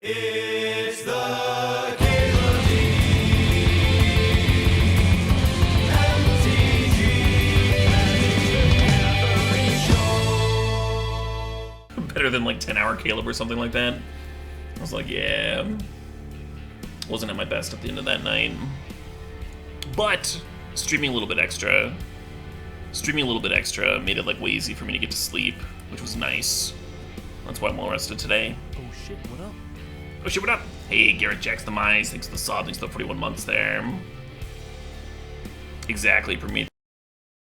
It's the CalebDMTG show. Better than like 10-hour Caleb or something like that. I was like, yeah. Wasn't at my best at the end of that night. But streaming a little bit extra made it like way easy for me to get to sleep, which was nice. That's why I'm well rested today. Oh shit, what up? Oh shit, what up? Hey, Garrett Jacks the Mice, thanks for the sub, thanks for the 41 months there. Exactly, for me.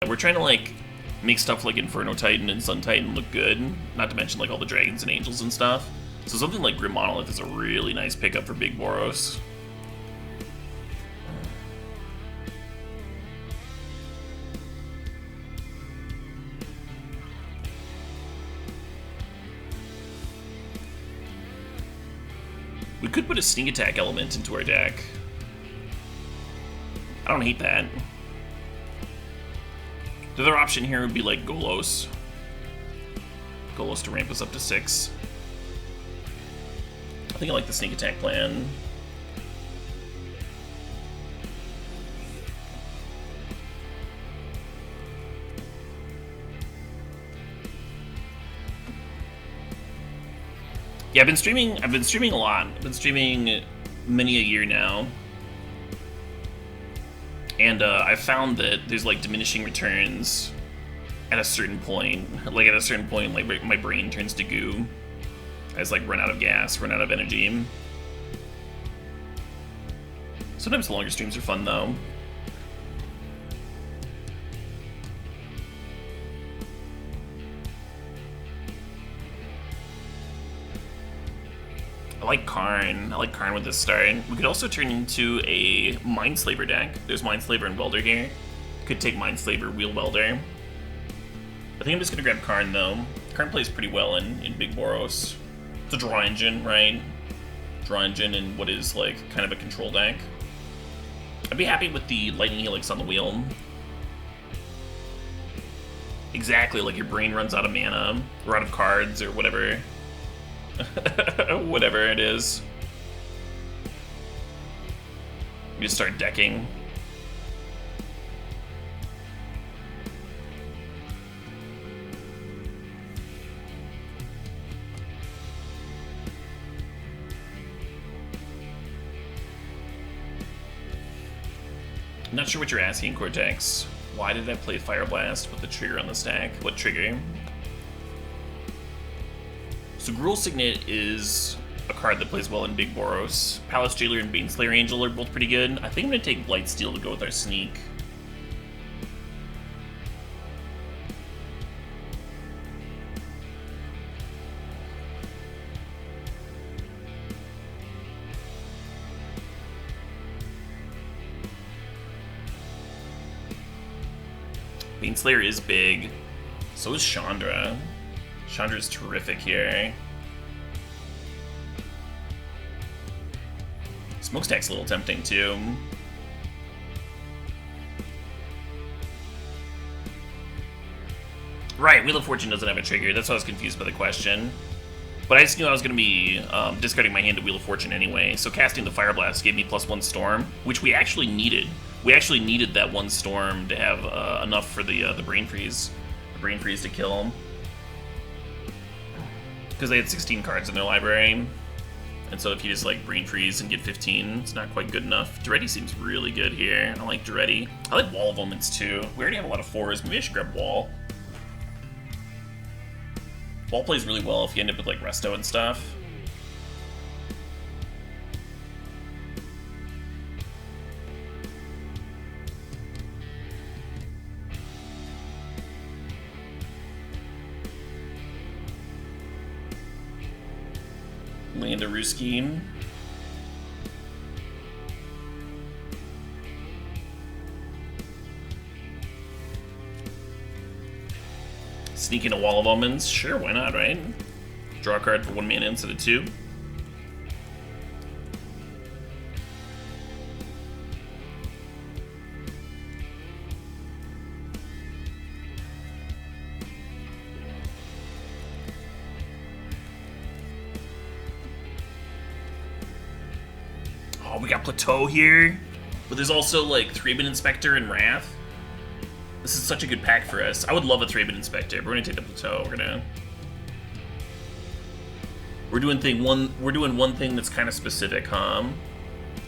We're trying to like make stuff like Inferno Titan and Sun Titan look good, not to mention like all the dragons and angels and stuff. So something like Grim Monolith is a really nice pickup for Big Boros. We could put a sneak attack element into our deck. I don't hate that. The other option here would be like Golos. Golos to ramp us up to 6. I think I like the sneak attack plan. Yeah, I've been streaming a lot. I've been streaming many a year now. And I've found that there's like diminishing returns at a certain point. Like at a certain point, like my brain turns to goo. I just like run out of gas, run out of energy. Sometimes the longer streams are fun though. I like Karn with this start. We could also turn into a Mindslaver deck. There's Mindslaver and Welder here. Could take Mindslaver, Wheel Welder. I think I'm just gonna grab Karn though. Karn plays pretty well in Big Boros. It's a draw engine, right? Draw engine in what is like kind of a control deck. I'd be happy with the Lightning Helix on the wheel. Exactly, like your brain runs out of mana, or out of cards, or whatever. Whatever it is. You just start decking. I'm not sure what you're asking, Cortex. Why did I play Fire Blast with the trigger on the stack? What trigger? So Gruul Signet is a card that plays well in Big Boros. Palace Jailer and Baneslayer Angel are both pretty good. I think I'm going to take Blightsteel to go with our sneak. Baneslayer is big. So is Chandra. Chandra's terrific here. Smokestack's a little tempting too. Right, Wheel of Fortune doesn't have a trigger. That's why I was confused by the question. But I just knew I was going to be discarding my hand to Wheel of Fortune anyway. So casting the Fire Blast gave me +1 Storm, which we actually needed. We actually needed that 1 Storm to have enough for the Brain Freeze. The Brain Freeze to kill him. Because they had 16 cards in their library. And so if you just like Brain Freeze and get 15, it's not quite good enough. Duretti seems really good here. I like Duretti. I like Wall of Omens too. We already have a lot of 4s. Maybe I should grab Wall. Wall plays really well if you end up with like Resto and stuff. Landaruski. Sneak in a Wall of Omens? Sure, why not, right? Draw a card for 1 mana instead of 2. Oh, we got Plateau here. But there's also, like, 3-bit Inspector and Wrath. This is such a good pack for us. I would love a 3-bit Inspector, but we're gonna take the Plateau. We're doing one thing that's kind of specific, huh?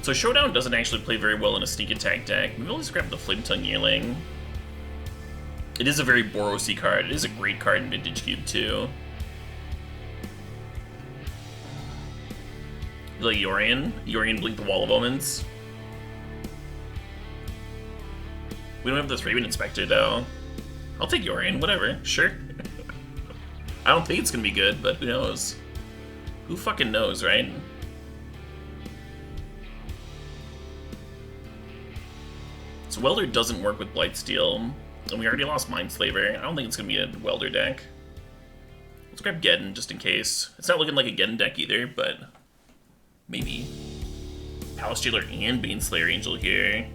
So Showdown doesn't actually play very well in a sneak attack deck. We've always grabbed the Flame Tongue Yearling. It is a very Boros-y card. It is a great card in Vintage Cube, too. You like Yorion? Yorion Blink the Wall of Omens? We don't have the 3-bit Inspector, though. I'll take Yorion, whatever, sure. I don't think it's gonna be good, but who knows? Who fucking knows, right? So Welder doesn't work with Blightsteel, and we already lost Mindslaver. I don't think it's gonna be a Welder deck. Let's grab Geddon just in case. It's not looking like a Geddon deck either, but maybe. Palace Jailer and Baneslayer Angel here.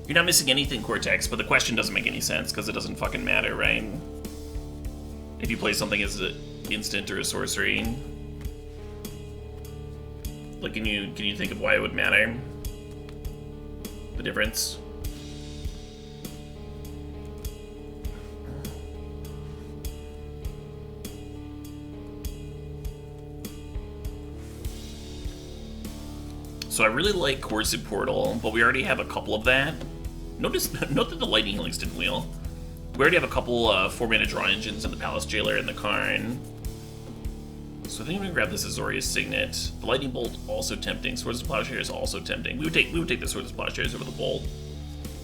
You're not missing anything, Cortex, but the question doesn't make any sense because it doesn't fucking matter, right? If you play something as an instant or a sorcery. Like, can you think of why it would matter? The difference? So I really like Coercive Portal, but we already have a couple of that. Note that the Lightning Healing's didn't wheel. We already have a couple 4-mana draw engines in the Palace Jailer and the Karn. So I think I'm gonna grab this Azorius Signet. The Lightning Bolt also tempting. Swords of Plowshares also tempting. We would take the Swords of Plowshares over the Bolt.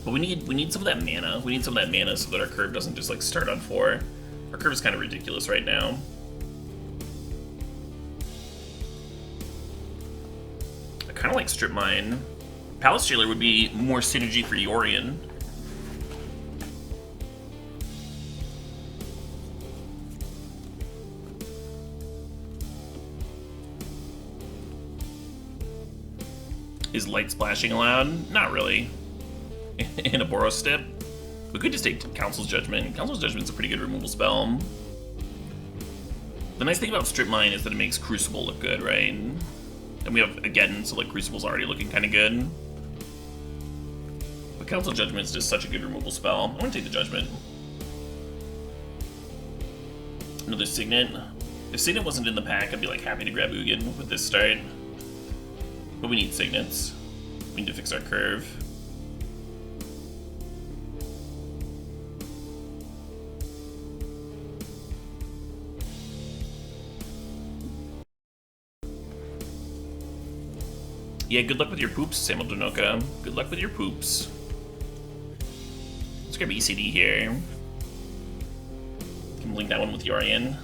But we need some of that mana. We need some of that mana so that our curve doesn't just like start on 4. Our curve is kind of ridiculous right now. I kind of like Strip Mine. Palace Jailer would be more synergy for Yorion. Is Light Splashing allowed? Not really. In a Boros step. We could just take Council's Judgment. Council's Judgment's a pretty good removal spell. The nice thing about Strip Mine is that it makes Crucible look good, right? And we have Geddon, so like Crucible's already looking kind of good. But Council Judgment's just such a good removal spell. I'm gonna take the Judgment. Another Signet. If Signet wasn't in the pack, I'd be like happy to grab Ugin with this start. But we need Signets. We need to fix our curve. Yeah, good luck with your poops, Samuel Donoka. Good luck with your poops. Let's grab ECD here. Can link that one with Yorion.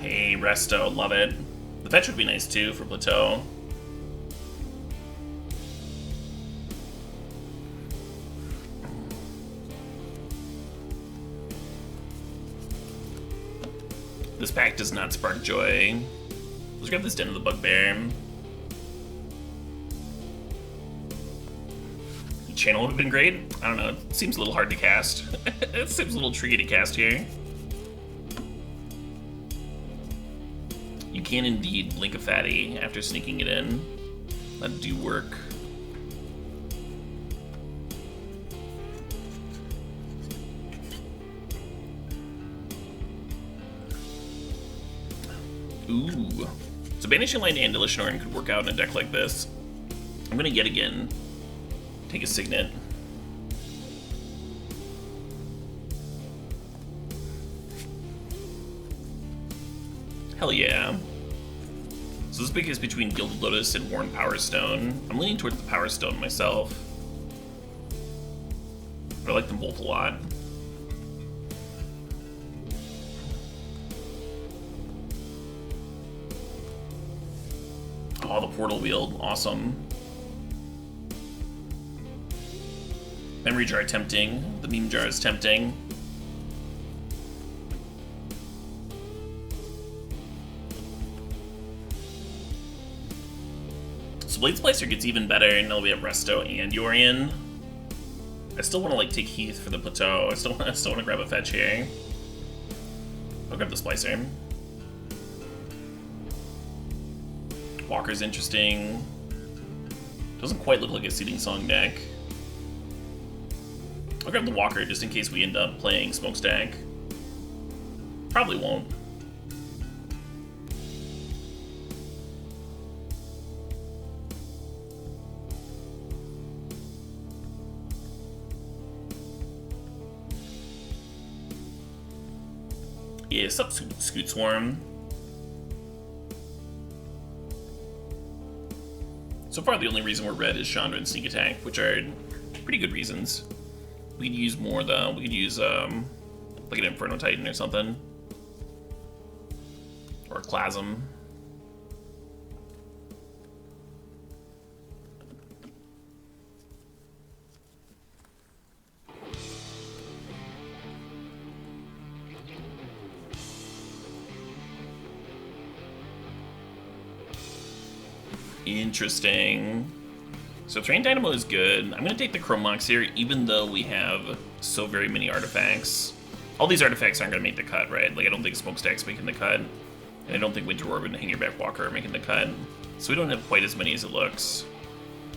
Hey, Resto, love it. The fetch would be nice too for Plateau. This pack does not spark joy. Let's grab this Den of the Bugbear. Channel would have been great. I don't know, it seems a little hard to cast. It seems a little tricky to cast here. You can indeed blink a fatty after sneaking it in. That do work. Ooh. So Banishing Light and Illusionorin could work out in a deck like this. I'm gonna yet again take a Signet. Hell yeah. So this pick is between Gilded Lotus and Worn Power Stone. I'm leaning towards the Power Stone myself. But I like them both a lot. Oh, the portal wheel, awesome. Memory jar tempting. The meme jar is tempting. So Blade Splicer gets even better, and now we have Resto and Yorion. I still want to like take Heath for the plateau. I still want to grab a fetch here. I'll grab the Splicer. Walker's interesting. Doesn't quite look like a Seeding Song deck. I'll grab the Walker just in case we end up playing Smokestack. Probably won't. Yeah, sup, Scoot Swarm. So far, the only reason we're red is Chandra and Sneak Attack, which are pretty good reasons. We could use more, though. We could use, like an Inferno Titan or something. Or a Clasm. Interesting. So Train Dynamo is good. I'm going to take the Chrome Mox here, even though we have so very many artifacts. All these artifacts aren't going to make the cut, right? Like, I don't think Smokestack's making the cut. And I don't think Winter Orb and Hangerback Walker are making the cut. So we don't have quite as many as it looks.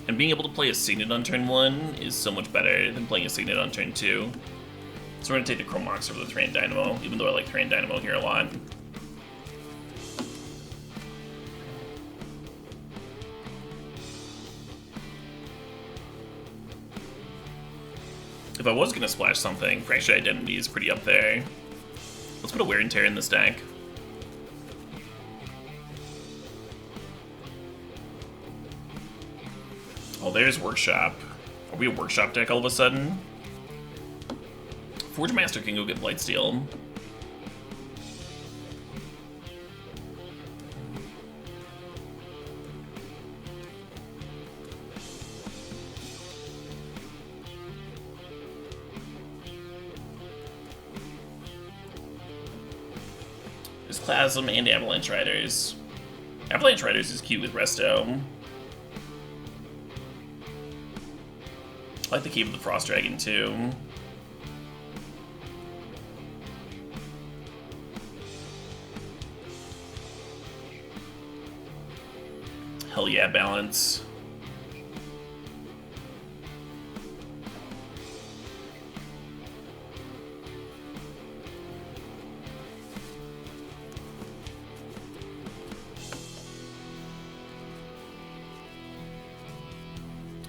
And being able to play a Signet on turn 1 is so much better than playing a Signet on turn 2. So we're going to take the Chrome Mox over the Train Dynamo, even though I like Train Dynamo here a lot. If I was going to splash something, Fractured Identity is pretty up there. Let's put a Wear and Tear in this deck. Oh, there's Workshop. Are we a Workshop deck all of a sudden? Forge Master can go get Blightsteel. There's Clasm and Avalanche Riders. Avalanche Riders is cute with Resto. I like the Cave of the Frost Dragon too. Hell yeah, balance.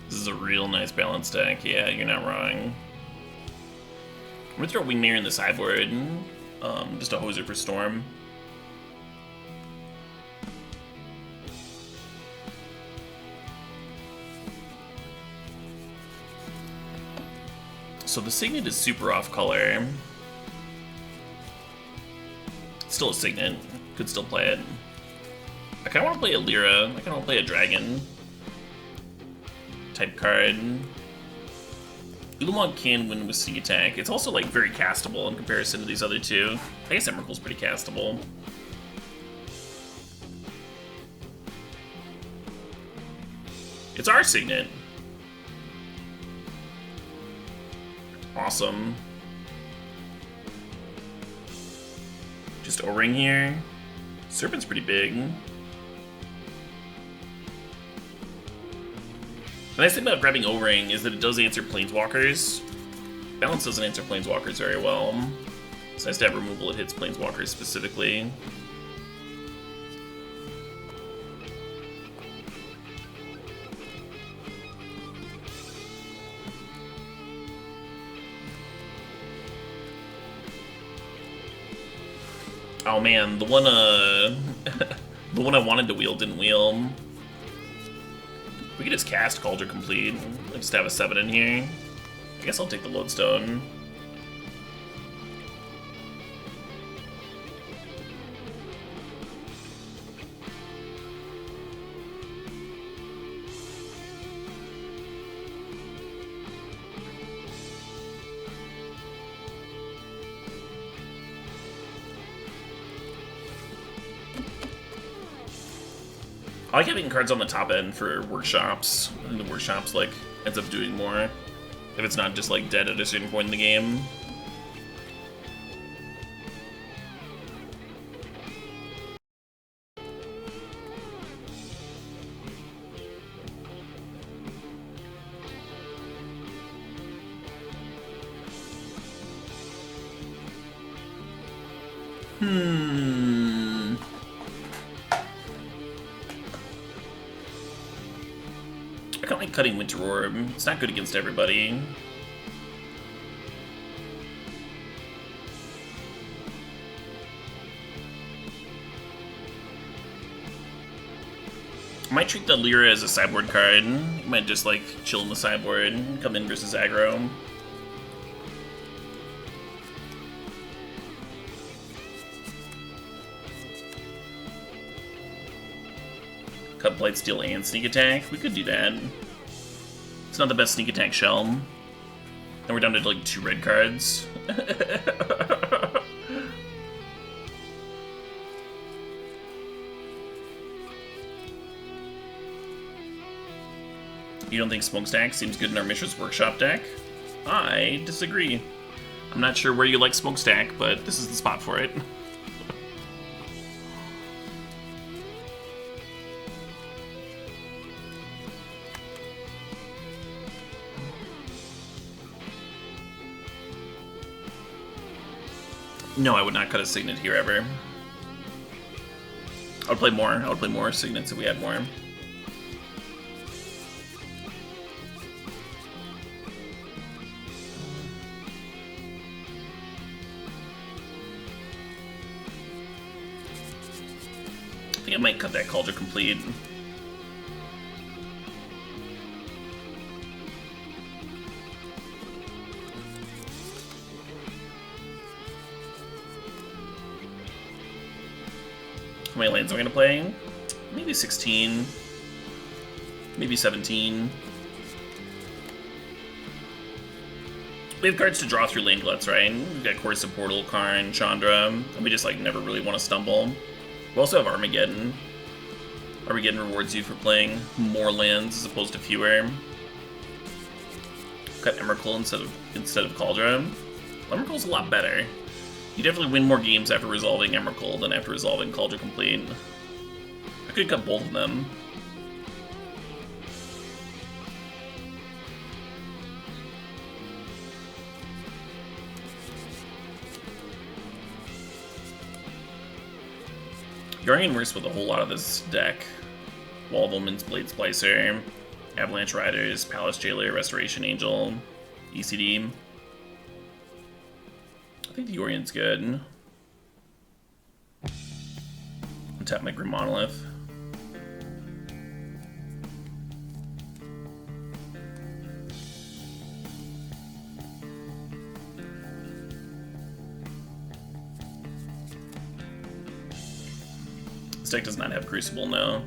This is a real nice balance deck. Yeah, you're not wrong. I'm gonna throw Wingmare in the sideboard. Just a Hoser for Storm. So the Signet is super off color. Still a Signet. Could still play it. I kinda wanna play a Lyra. I kinda wanna play a Dragon type card. Ulamog can win with Sneak Attack. It's also like very castable in comparison to these other two. I guess Emrakul's pretty castable. It's our Signet. Awesome. Just O-Ring here. Serpent's pretty big. The nice thing about grabbing O-Ring is that it does answer Planeswalkers. Balance doesn't answer Planeswalkers very well. It's nice to have removal that hits Planeswalkers specifically. Oh man, the one the one I wanted to wheel didn't wheel. We could just cast Cauldron Complete. I just have a 7 in here. I guess I'll take the Lodestone. I like having cards on the top end for workshops. I think the workshops, like, ends up doing more. If it's not just, like, dead at a certain point in the game. I kind of like cutting Winter Orb. It's not good against everybody. I might treat the Lyra as a sideboard card. You might just like chill in the sideboard, come in versus aggro. Cut Blightsteel and Sneak Attack. We could do that. It's not the best Sneak Attack shell. And we're down to like 2 red cards. You don't think Smokestack seems good in our Mishra's Workshop deck? I disagree. I'm not sure where you like Smokestack, but this is the spot for it. No, I would not cut a Signet here ever. I would play more. I would play more Signets if we had more. I think I might cut that Cauldron Complete. How many lands am I gonna play? Maybe 16. Maybe 17. We have cards to draw through lane gluts, right? We've got Chorus of Portal, Karn, Chandra, and we just like never really want to stumble. We also have Armageddon. Armageddon rewards you for playing more lands as opposed to fewer. Got Emrakul instead of Cauldron. Emrakul's a lot better. You definitely win more games after resolving Emrakul than after resolving Cauldron Complete. I could cut both of them. Guardian works with a whole lot of this deck. Wall of Omens, Blade Splicer, Avalanche Riders, Palace Jailer, Restoration Angel, ECD. I think the Orion's good. Untap my Grim Monolith. This deck does not have Crucible, no.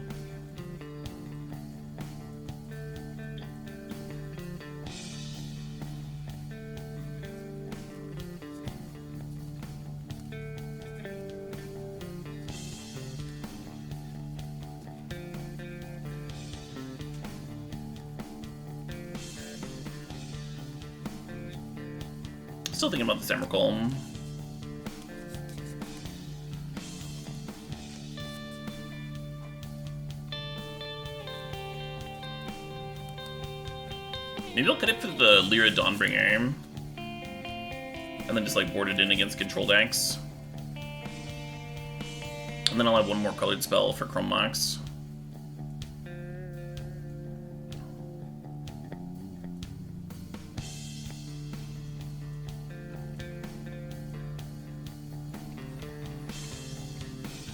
Still thinking about this Emrakul. Maybe I'll cut it for the Lyra Dawnbringer. And then just like board it in against control decks. And then I'll have one more colored spell for Chrome Mox.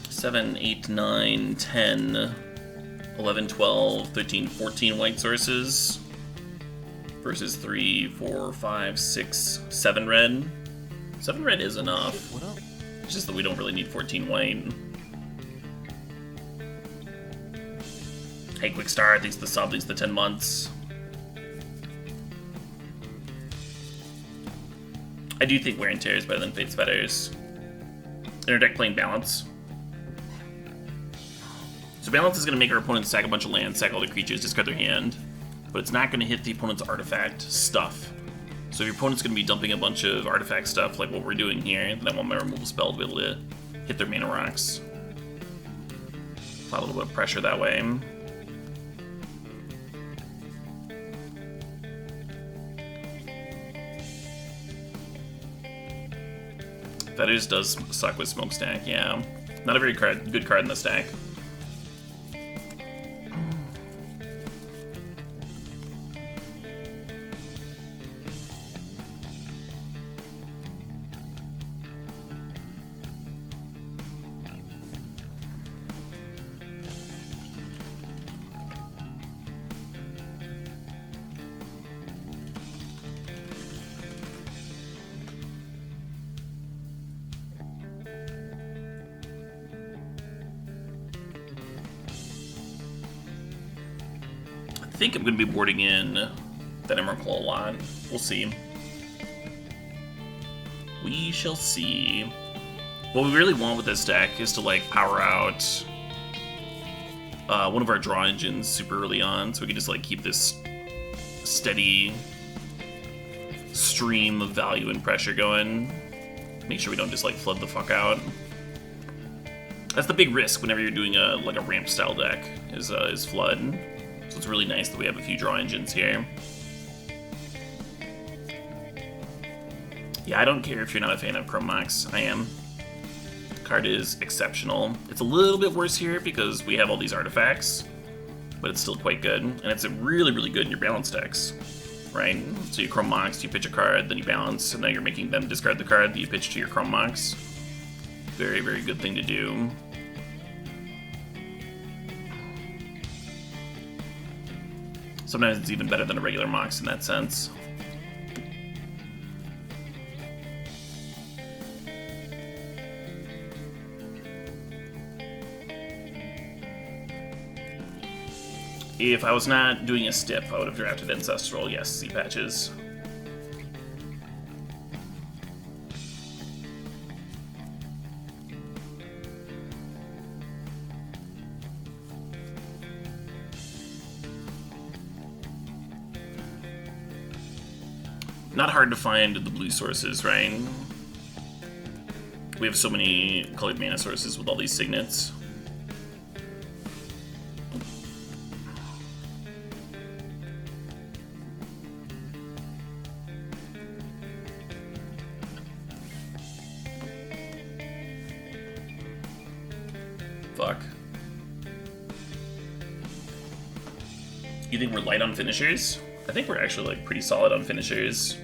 Seven, 8, 9, 10, 11, 12, 13, 14 white sources versus 3, 4, 5, 6, 7 red. 7 red is enough. It's just that we don't really need 14 white. Hey, Quick Star, thanks for the sub, thanks for the 10 months. I do think Wear and Tear is better than Fate's Fetters. Interdeck playing Balance. So balance is going to make our opponent sack a bunch of land, sack all their creatures, discard their hand, but it's not going to hit the opponent's artifact stuff. So if your opponent's going to be dumping a bunch of artifact stuff like what we're doing here, then I want my removal spell to be able to hit their mana rocks. Apply a little bit of pressure that way. Feathers does suck with Smokestack, yeah. Not a very good card in the stack. I think I'm going to be boarding in that Emrakul a lot. We'll see. We shall see. What we really want with this deck is to like power out one of our draw engines super early on, so we can just like keep this steady stream of value and pressure going. Make sure we don't just like flood the fuck out. That's the big risk whenever you're doing a like a ramp style deck is flood. So it's really nice that we have a few draw engines here. Yeah, I don't care if you're not a fan of Chrome Mox. I am. The card is exceptional. It's a little bit worse here because we have all these artifacts, but it's still quite good. And it's really, really good in your balance decks, right? So you Chrome Mox, you pitch a card, then you balance, and now you're making them discard the card that you pitch to your Chrome Mox. Very, very good thing to do. Sometimes it's even better than a regular Mox in that sense. If I was not doing a stiff, I would have drafted Ancestral, yes, C patches. Not hard to find the blue sources, right? We have so many colored mana sources with all these signets. Fuck. You think we're light on finishers? I think we're actually like pretty solid on finishers.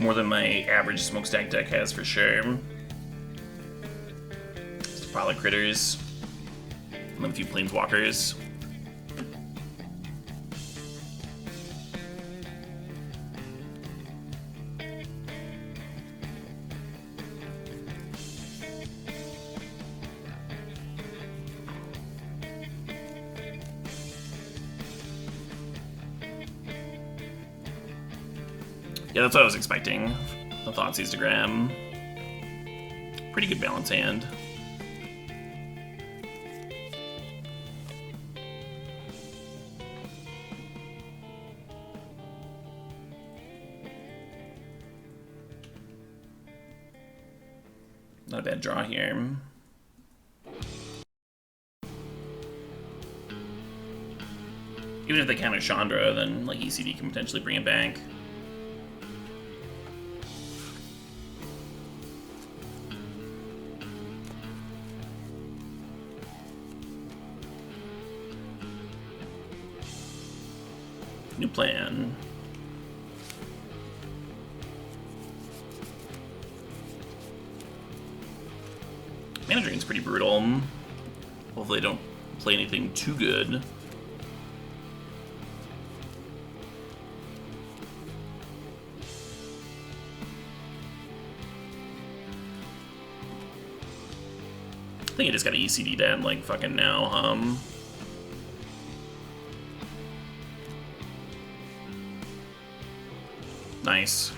More than my average Smokestack deck has for sure. Just probably critters. And then a few planeswalkers. Yeah, that's what I was expecting. The Thoughtseiztogram. Pretty good balance hand. Not a bad draw here. Even if they counter Chandra, then like ECD can potentially bring it back. New plan. Mana Drain's pretty brutal. Hopefully they don't play anything too good. I think I just got an ECD dead like fucking now, Nice.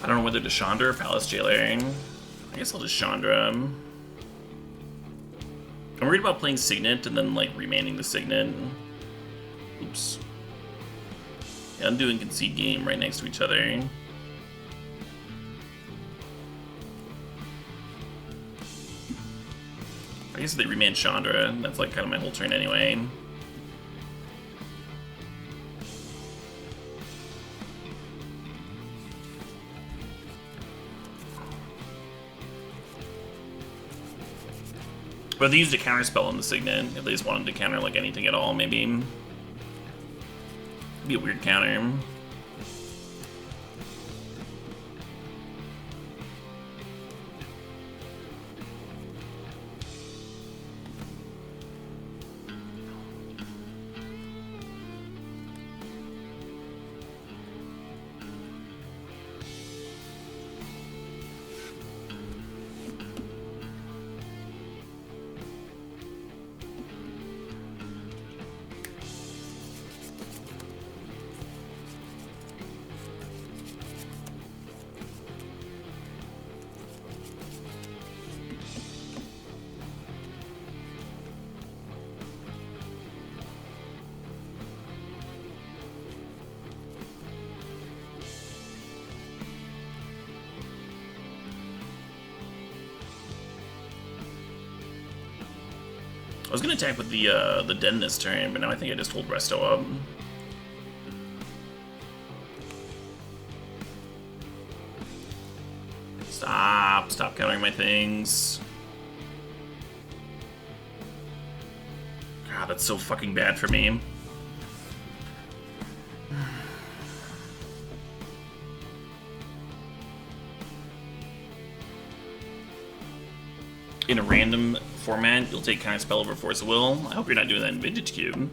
I don't know whether to Chandra or Palace Jailer. I guess I'll just Chandra. I'm worried about playing Signet and then like remanding the Signet. Oops. Yeah, Undo and Concede game right next to each other. I guess if they remand Chandra, that's like kind of my whole turn anyway. But they used a counter spell on the Signet. If they just wanted to counter like anything at all, maybe. It'd be a weird counter. I was gonna attack with the Den this turn, but now I think I just hold Resto up. Stop countering my things. God, that's so fucking bad for me. In a random format, you'll take Counter Spell over Force of Will. I hope you're not doing that in Vintage Cube.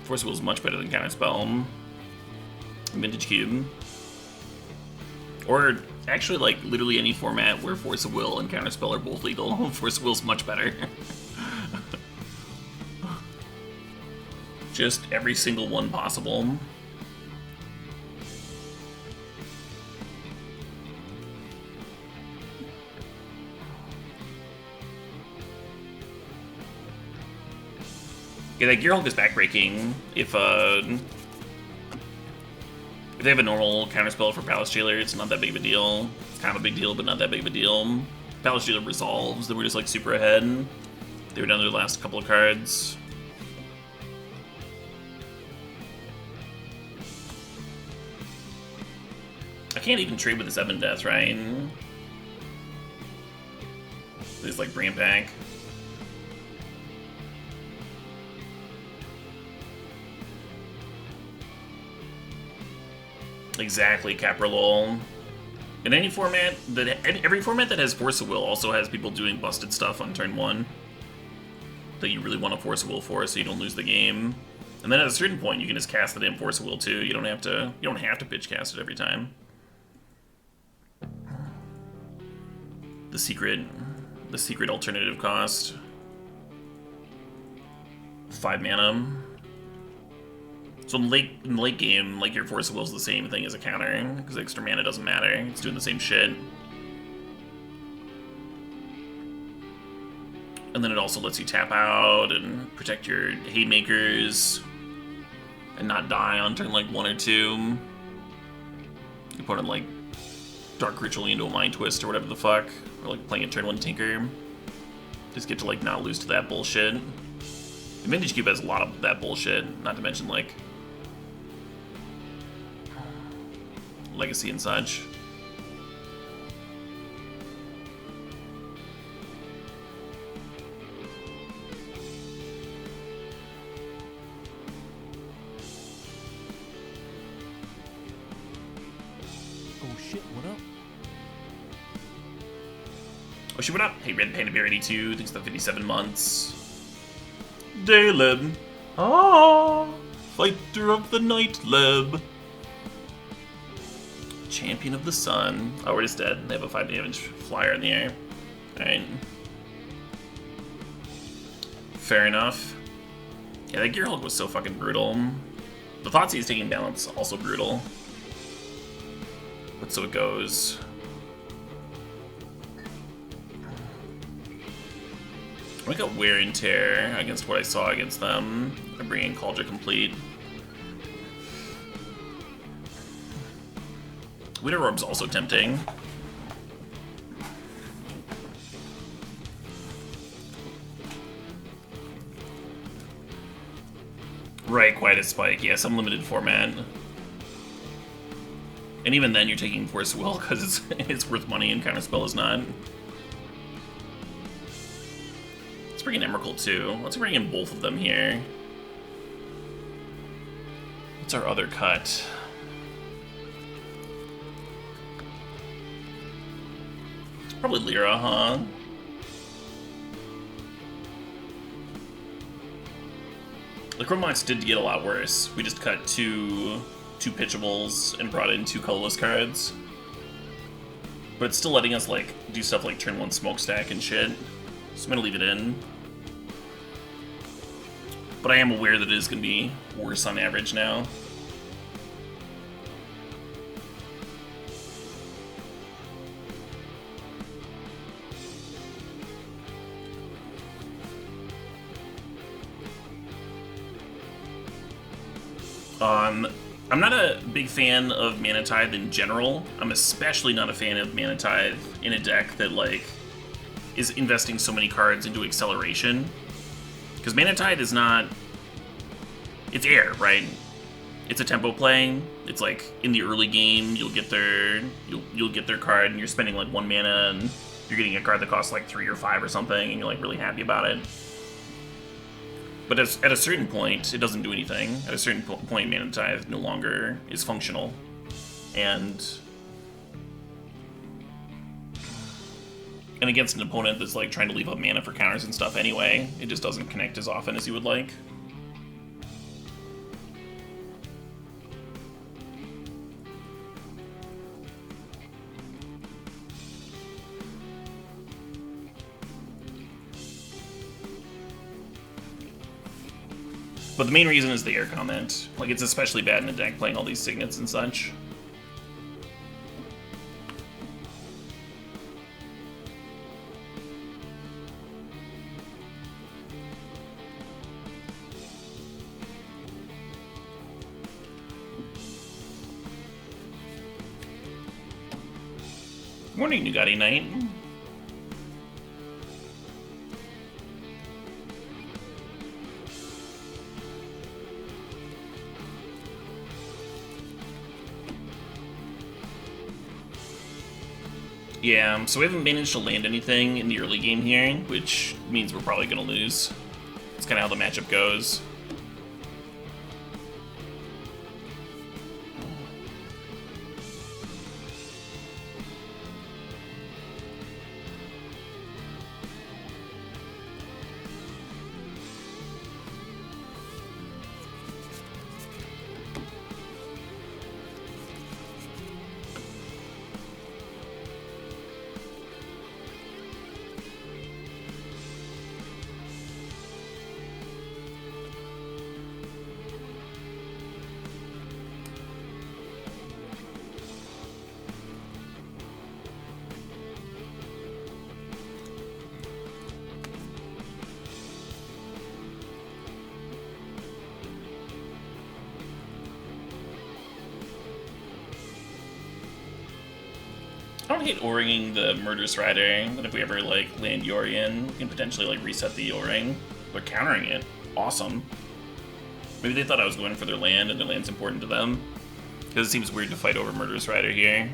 Force of Will is much better than Counter Spell in Vintage Cube. Or actually, like, literally any format where Force of Will and Counter Spell are both legal. Force of Will is much better. Just every single one possible. Yeah, that Gearhulk is backbreaking if they have a normal counterspell for Palace Jailer, it's not that big of a deal. It's kind of a big deal, but not that big of a deal. Palace Jailer resolves, then we're just like super ahead. They were down their last couple of cards. I can't even trade with the 7 Death, right? Just like bring it back. Exactly, Caprolol. In any format every format that has Force of Will also has people doing busted stuff on turn 1 that you really want to Force of Will for, so you don't lose the game. And then at a certain point, you can just cast it in Force of Will too. You don't have to pitch cast it every time. The secret alternative cost. 5 mana. So in late game, like, your Force of Will is the same thing as a counter, because extra mana doesn't matter. It's doing the same shit. And then it also lets you tap out and protect your Haymakers and not die on turn like 1 or 2. You put in like Dark Ritual into a Mind Twist or whatever the fuck, or like playing a turn 1 Tinker. Just get to like not lose to that bullshit. The Vintage Cube has a lot of that bullshit, not to mention like Legacy and such. Oh shit, what up? Oh shit, what up? Hey, Red Panda Bear 82, thanks for the 57 months. Dayleb. Ah, fighter of the night, Leb. Champion of the Sun. Oh, we're just dead. They have a 5 damage flyer in the air. Alright. Fair enough. Yeah, that Gearhulk was so fucking brutal. The Thoughtseize taking balance, also brutal. But so it goes. I got Wear and Tear against what I saw against them. I bring in Cauldron Complete. Winter Orb's also tempting. Right, Quiet as Spike. Yeah, some limited format. And even then, you're taking Force Will because it's worth money and Counterspell is not. Let's bring in Emrakul too. Let's bring in both of them here. What's our other cut? Probably Lyra, huh? The Chromox did get a lot worse. We just cut two pitchables and brought in 2 colorless cards. But it's still letting us like do stuff like turn 1 Smokestack and shit. So I'm gonna leave it in. But I am aware that it is gonna be worse on average now. I'm not a big fan of Mana Tithe in general. I'm especially not a fan of Mana Tithe in a deck that, like, is investing so many cards into acceleration. Because Mana Tithe is not... It's air, right? It's a tempo play. It's like, in the early game, you'll get their card, and you're spending, like, 1 mana, and you're getting a card that costs, like, 3 or 5 or something, and you're, like, really happy about it. But at a certain point, it doesn't do anything. At a certain point, Mana Tithe no longer is functional. And against an opponent that's like trying to leave up mana for counters and stuff anyway, it just doesn't connect as often as you would like. But the main reason is the air comment. Like, it's especially bad in a deck playing all these signets and such. Morning, Nugatti Knight. Yeah, so we haven't managed to land anything in the early game here, which means we're probably going to lose. That's kind of how the matchup goes. I don't hate O-ringing the Murderous Rider, and if we ever, like, land Yorion, we can potentially, like, reset the O-ring. They're countering it. Awesome. Maybe they thought I was going for their land, and their land's important to them. Because it seems weird to fight over Murderous Rider here.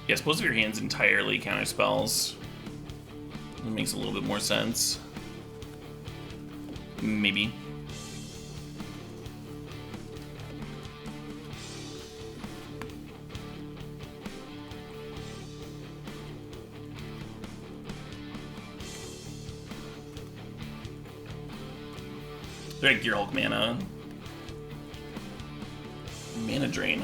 Yeah, suppose if your hand's entirely counter spells, It makes a little bit more sense. Maybe. They're at Gear Hulk mana. Mana drain,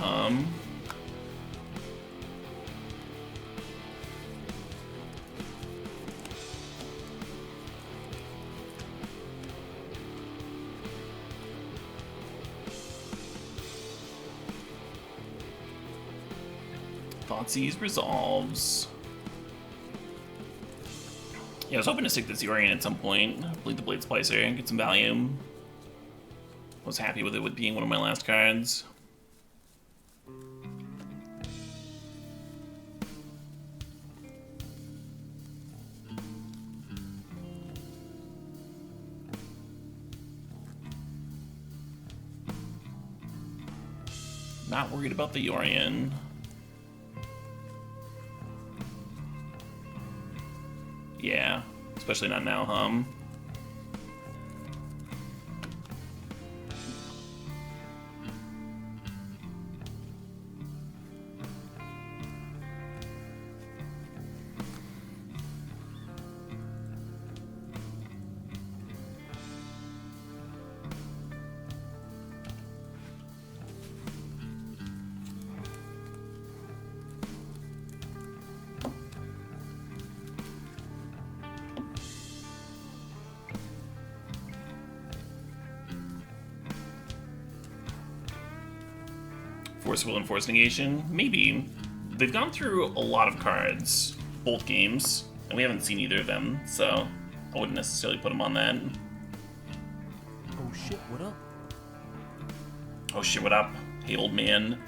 Thoughtseize resolves. Yeah, I was hoping to stick this Yorion at some point. Bleed the Blade Splicer and get some value. Was happy with it with being one of my last cards. Not worried about the Yorion. Yeah, especially not now, Force Will and Force Negation? Maybe. They've gone through a lot of cards, both games, and we haven't seen either of them, so I wouldn't necessarily put them on that. Oh shit, what up? Oh shit, what up? Hey, old man.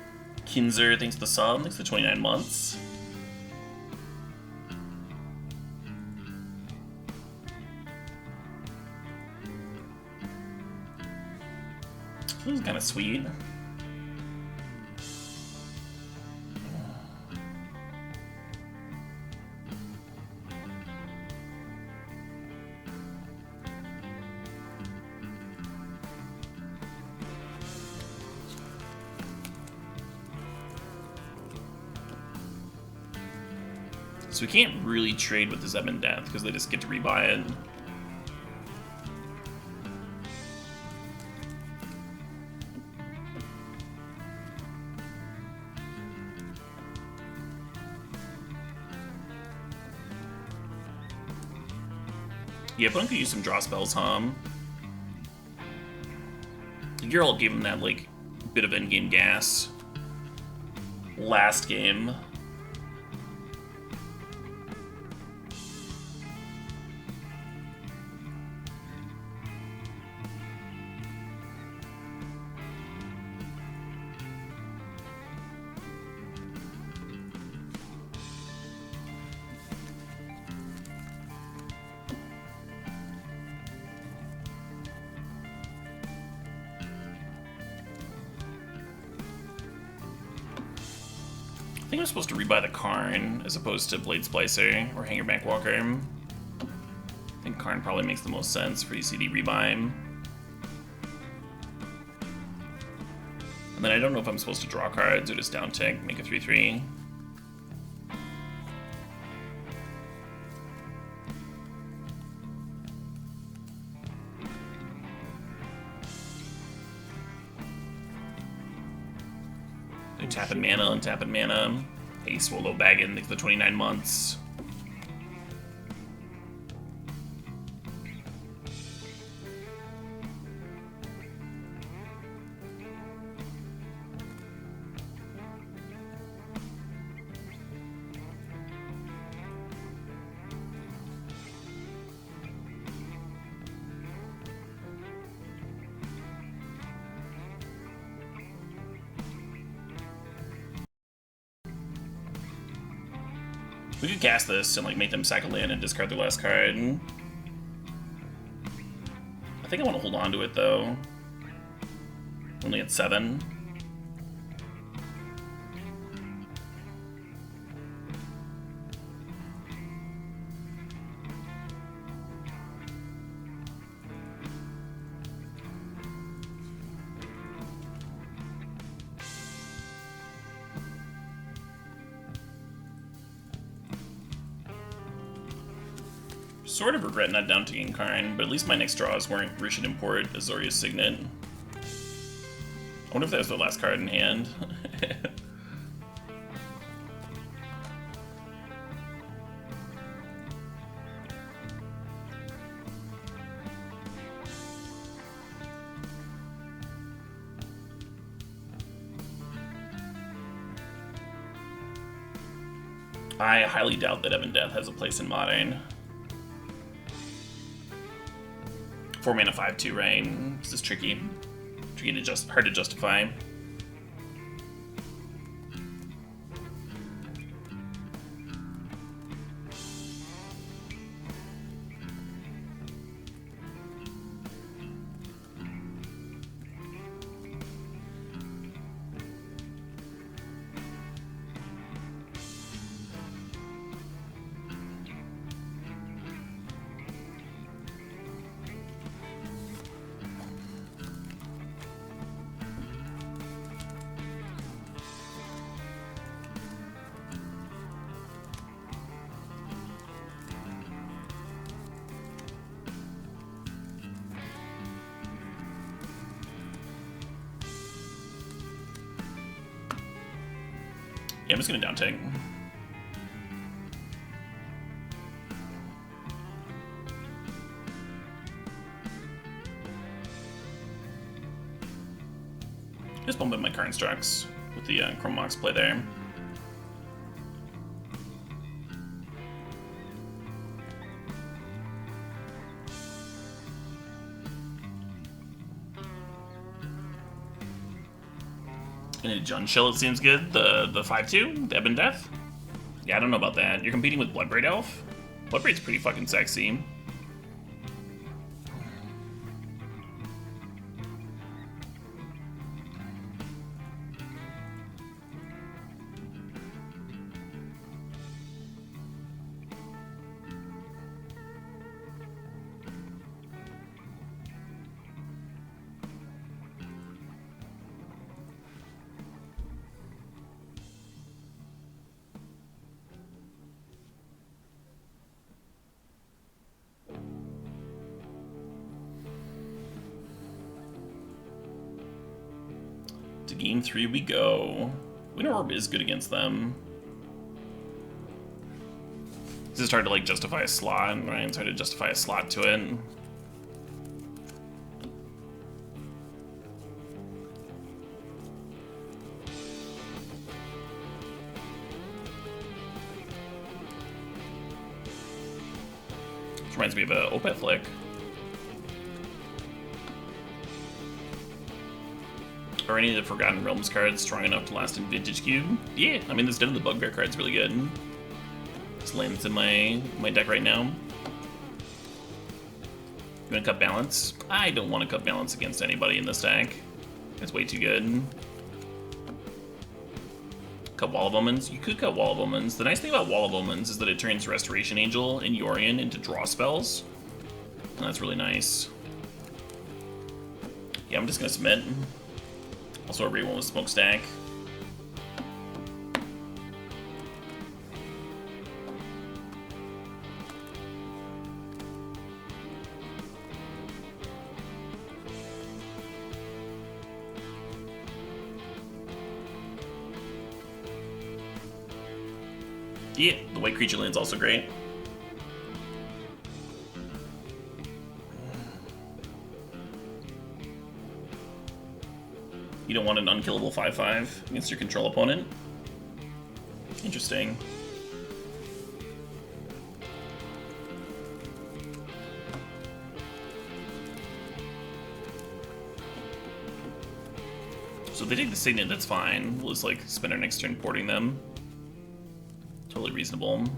Kinzer, thanks for the sub, thanks for the 29 months. This is kind of sweet. So we can't really trade with the Zeb Death because they just get to rebuy it. Yeah, but I could use some draw spells, Geralt gave him that, like, bit of endgame gas last game. I think I'm supposed to rebuy the Karn as opposed to Blade Splicer or Hangerback Walker. I think Karn probably makes the most sense for ECD rebuy. And then I don't know if I'm supposed to draw cards or just down tick, make a 3/3. Tapping mana and tapping mana. Hey, Swallow Baggin, thanks for the 29 months. We could cast this and like make them sack a land and discard their last card. I think I want to hold on to it though. Only at 7. Sort of regret not down taking Karn, but at least my next draws weren't Rishid Import, Azorius Signet. I wonder if that was the last card in hand. I highly doubt that Ebon Death has a place in Modern. 4 mana 5/2, right? This is tricky. Tricky to hard to justify. Yeah, I'm just gonna down take. Just bump up my current structs with the Chrome Mox play there. And a Jun Shell, it seems good. The 5/2, the Ebon Death. Yeah, I don't know about that. You're competing with Bloodbraid Elf? Bloodbraid's pretty fucking sexy. To game 3 we go. Winter Orb is good against them. It's just hard to like justify a slot, right? It's hard to justify a slot to it. This reminds me of a Opeth flick. Are any of the Forgotten Realms cards strong enough to last in Vintage Cube? Yeah, I mean, this Den of the Bugbear card's really good. This lands in my deck right now. You want to cut balance? I don't want to cut balance against anybody in this deck. It's way too good. Cut Wall of Omens? You could cut Wall of Omens. The nice thing about Wall of Omens is that it turns Restoration Angel and Yorion into draw spells. And that's really nice. Yeah, I'm just going to submit. Also, a Ray1 with Smokestack. Yeah, the white creature land's also great. You don't want an unkillable 5/5 against your control opponent? Interesting. So if they take the Signet, that's fine. We'll just like spend our next turn porting them. Totally reasonable.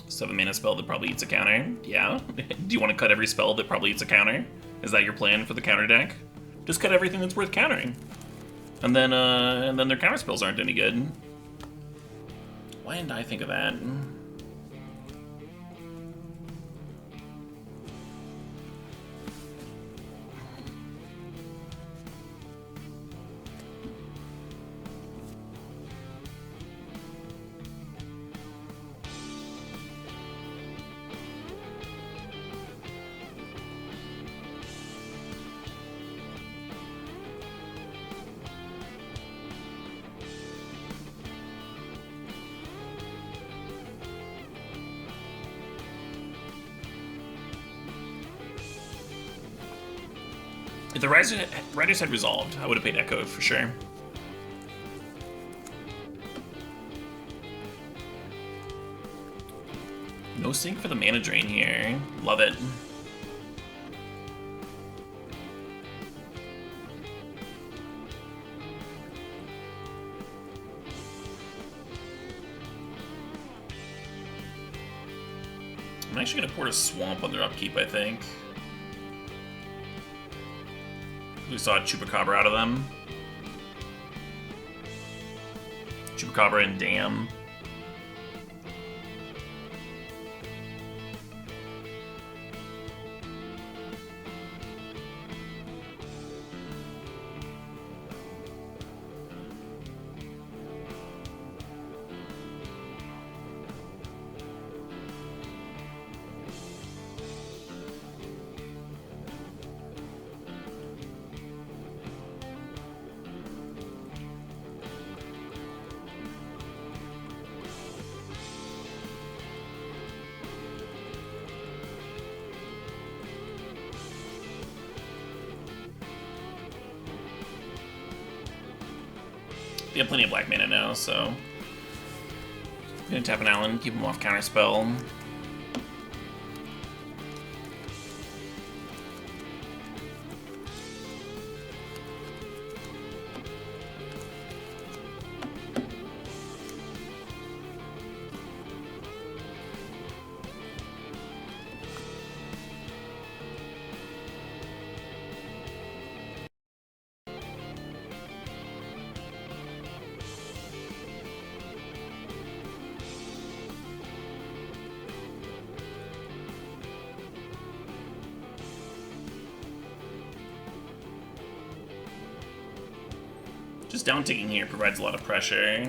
Seven mana spell that probably eats a counter. Yeah. Do you want to cut every spell that probably eats a counter? Is that your plan for the counter deck? Just cut everything that's worth countering. And then their counter spells aren't any good. Why didn't I think of that? If the Riders had resolved, I would have paid Echo for sure. No sync for the mana drain here. Love it. I'm actually gonna port a Swamp on their upkeep, I think. We saw a Chupacabra out of them. Chupacabra and Dam. They have plenty of black mana now, so I'm gonna tap an Allen, keep him off counterspell. Just down ticking here provides a lot of pressure.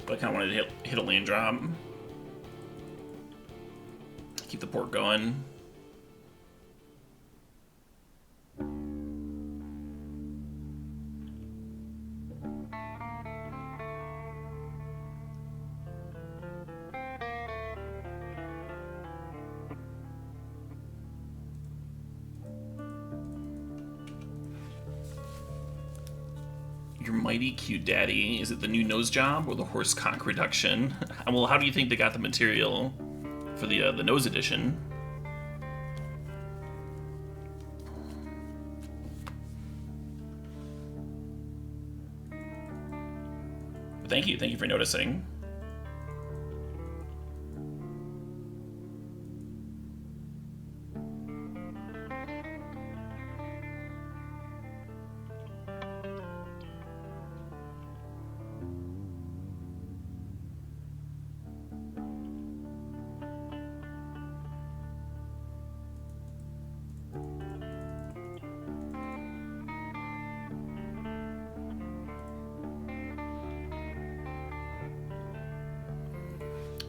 But I kind of wanted to hit a land drop. Keep the port going. Your mighty cute daddy. Is it the new nose job or the horse cock reduction? Well, how do you think they got the material for the nose edition? Thank you for noticing.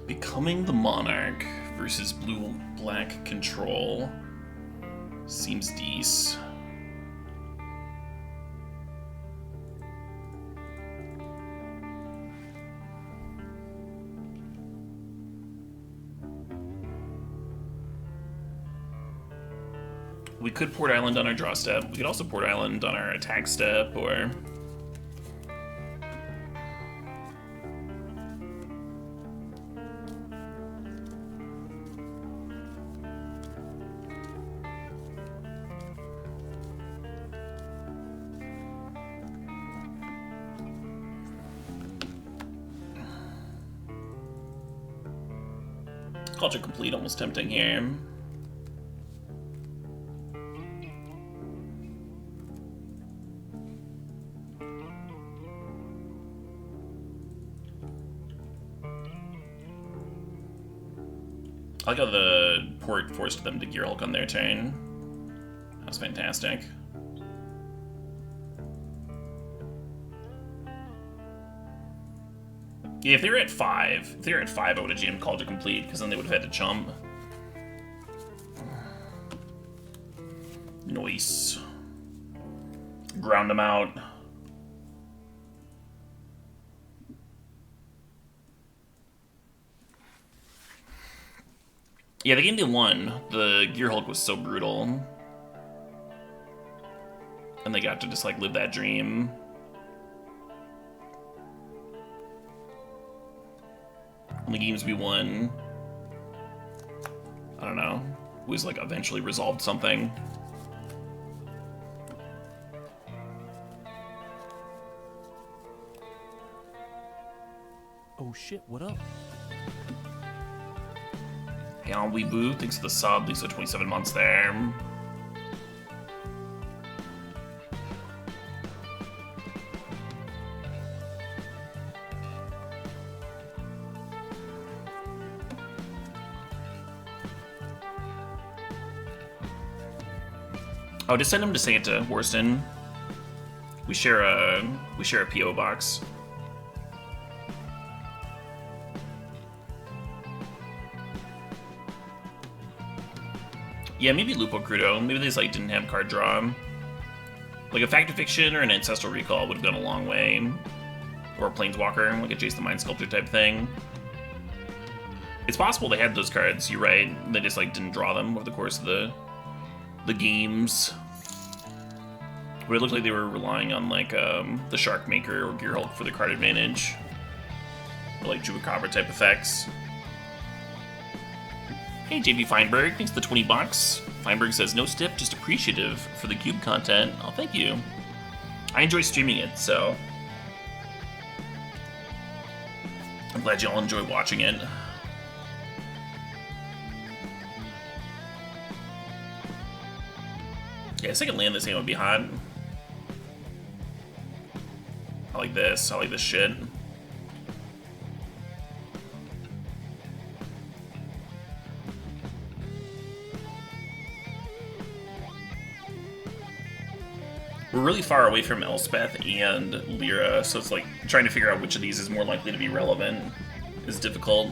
Becoming the Monarch versus blue-black control seems decent. We could Port Island on our draw step. We could also Port Island on our attack step, or... Culture Complete, almost tempting here. I like how the port forced them to Gear Hulk on their turn. That was fantastic. Yeah, if they were at 5, I would have GM'd Culture Complete, because then they would have had to chump. Nice. Ground them out. Yeah, the game they won, the Gear Hulk was so brutal. And they got to just like live that dream. And the games we won, I don't know, was like eventually resolved something. Oh shit, what up? Yeah, we boo. Thanks for the sub. Thanks for 27 months there. Oh, just send him to Santa, Worston. We share a PO box. Yeah, maybe Lupo Crudo. Maybe they just like didn't have card draw. Like a Fact of Fiction or an Ancestral Recall would have gone a long way. Or a Planeswalker, like a Jace the Mind Sculptor type thing. It's possible they had those cards, you're right. They just like didn't draw them over the course of the games. But it looked like they were relying on like the Shark Maker or Gear Hulk for the card advantage. Or like Chupacabra type effects. Hey JV Feinberg, thanks for the 20 bucks. Feinberg says, no stip, just appreciative for the cube content. Oh, thank you. I enjoy streaming it, so I'm glad y'all enjoy watching it. Yeah, second land this game would be hot. I like this shit. We're really far away from Elspeth and Lyra, so it's like trying to figure out which of these is more likely to be relevant is difficult.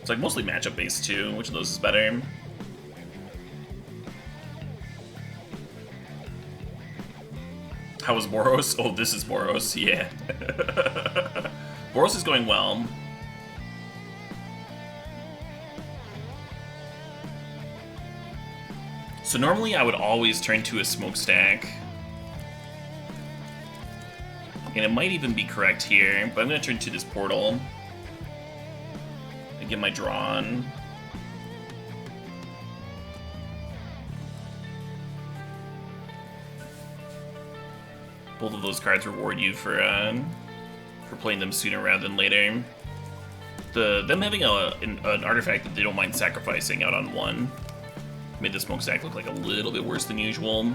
It's like mostly matchup based too, which of those is better. How was Boros? Oh, this is Boros, yeah. Boros is going well. So normally I would always turn to a smokestack. And it might even be correct here, but I'm going to turn to this portal and get my draw on. Both of those cards reward you for playing them sooner rather than later. Them having an artifact that they don't mind sacrificing out on one made the smokestack look like a little bit worse than usual.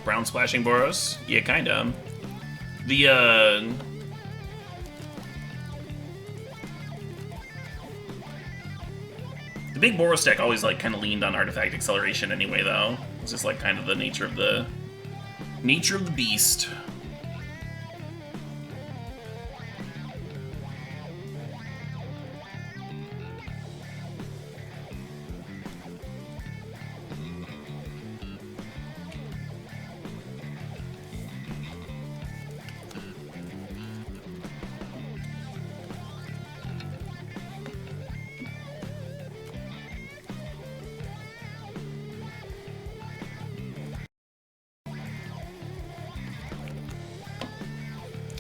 Brown splashing Boros? Yeah, kinda. The big Boros deck always like kind of leaned on artifact acceleration anyway, though. It's just like kind of the nature of the beast.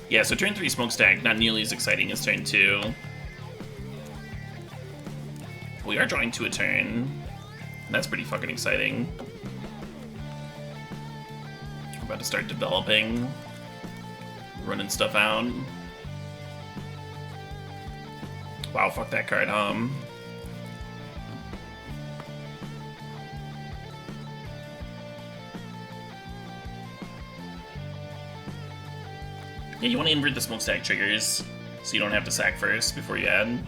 Yeah, so turn 3 smokestack, not nearly as exciting as turn 2. We are drawing to a turn, and that's pretty fucking exciting. We're about to start developing, running stuff out. Wow, fuck that card, Yeah, you want to invert the smokestack triggers, so you don't have to sack first before you add.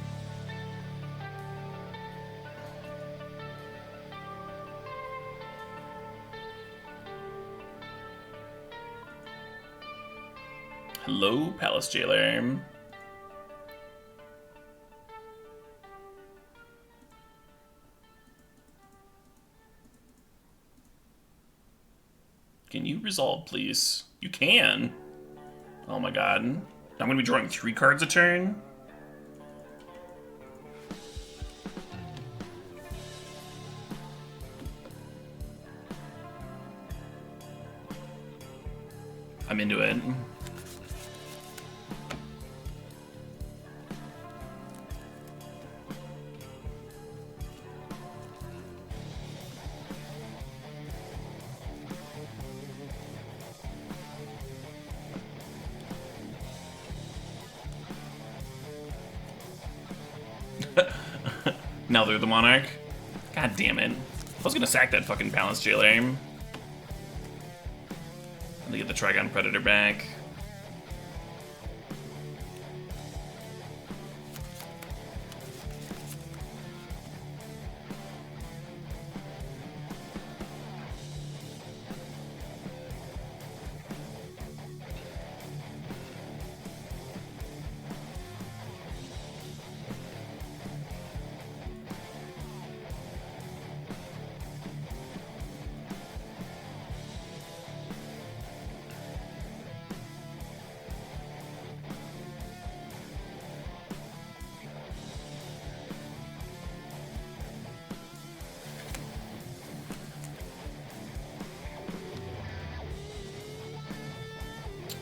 Hello, Palace Jailer. Can you resolve, please? You can. Oh my god. I'm gonna be drawing 3 cards a turn. I'm into it. Now they're the Monarch. God damn it. I was gonna sack that fucking Palace Jailer. I'm gonna get the Trigon Predator back.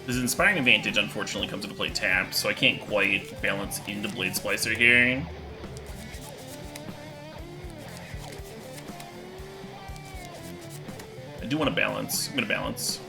This Inspiring Advantage, unfortunately, comes into play tapped, so I can't quite balance into Blade Splicer here. I do want to balance. I'm going to balance.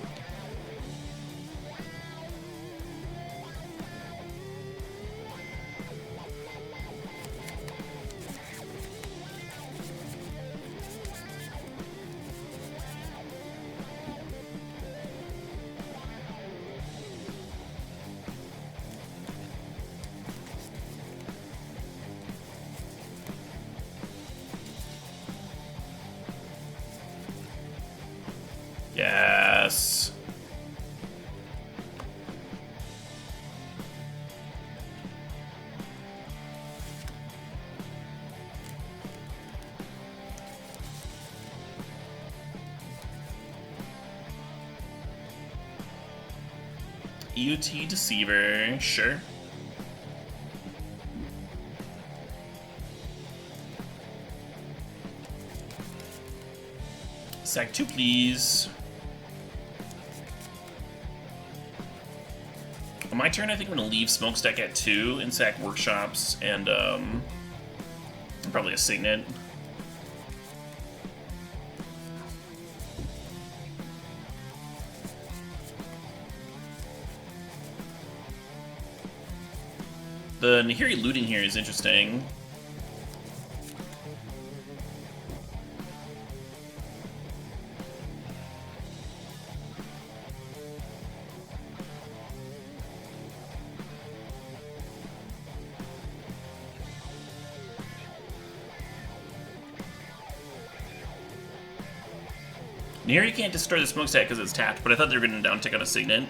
Yes. EOT Deceiver, sure. Sack 2, please. On my turn, I think I'm going to leave Smokestack at 2 and sack Workshops and probably a Signet. The Nahiri looting here is interesting. Nahiri can't destroy the Smokestack because it's tapped, but I thought they were going to down tick on a Signet.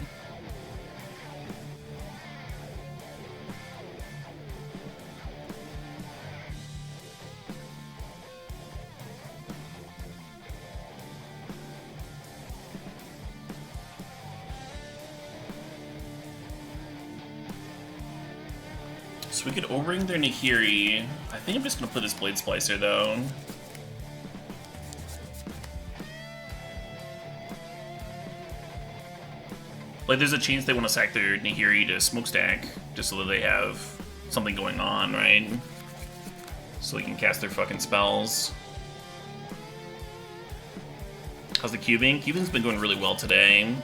So we could overring their Nahiri. I think I'm just going to put this Blade Splicer, though. Like, there's a chance they want to sack their Nahiri to Smokestack, just so that they have something going on, right? So they can cast their fucking spells. How's the cubing? Cubing's been going really well today.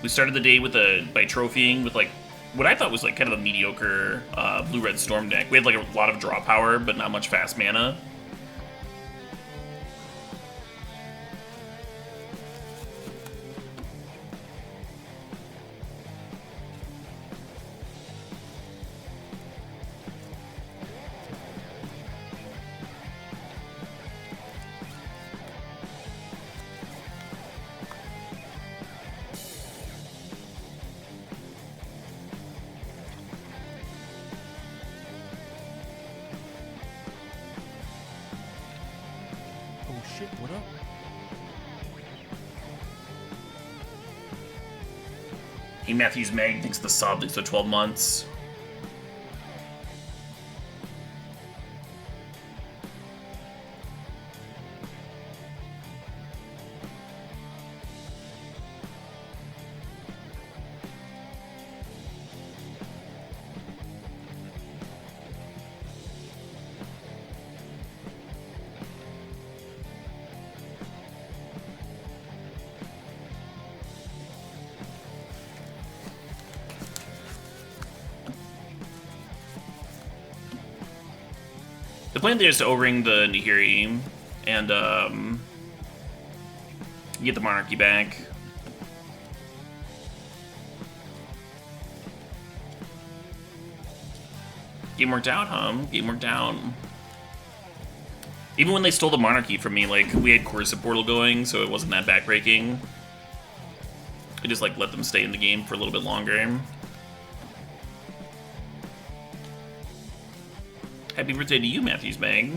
We started the day with by trophying with, like, what I thought was, like, kind of a mediocre blue-red Storm deck. We had, like, a lot of draw power, but not much fast mana. Hey, Matthews Meg thinks the sub thinks the 12 months. The plan there is to O-ring the Nihiri and get the Monarchy back. Game worked out, huh? Game worked out. Even when they stole the Monarchy from me, like, we had Corsa Portal going, so it wasn't that backbreaking. I just, like, let them stay in the game for a little bit longer. Happy birthday to you, Matthews Mag.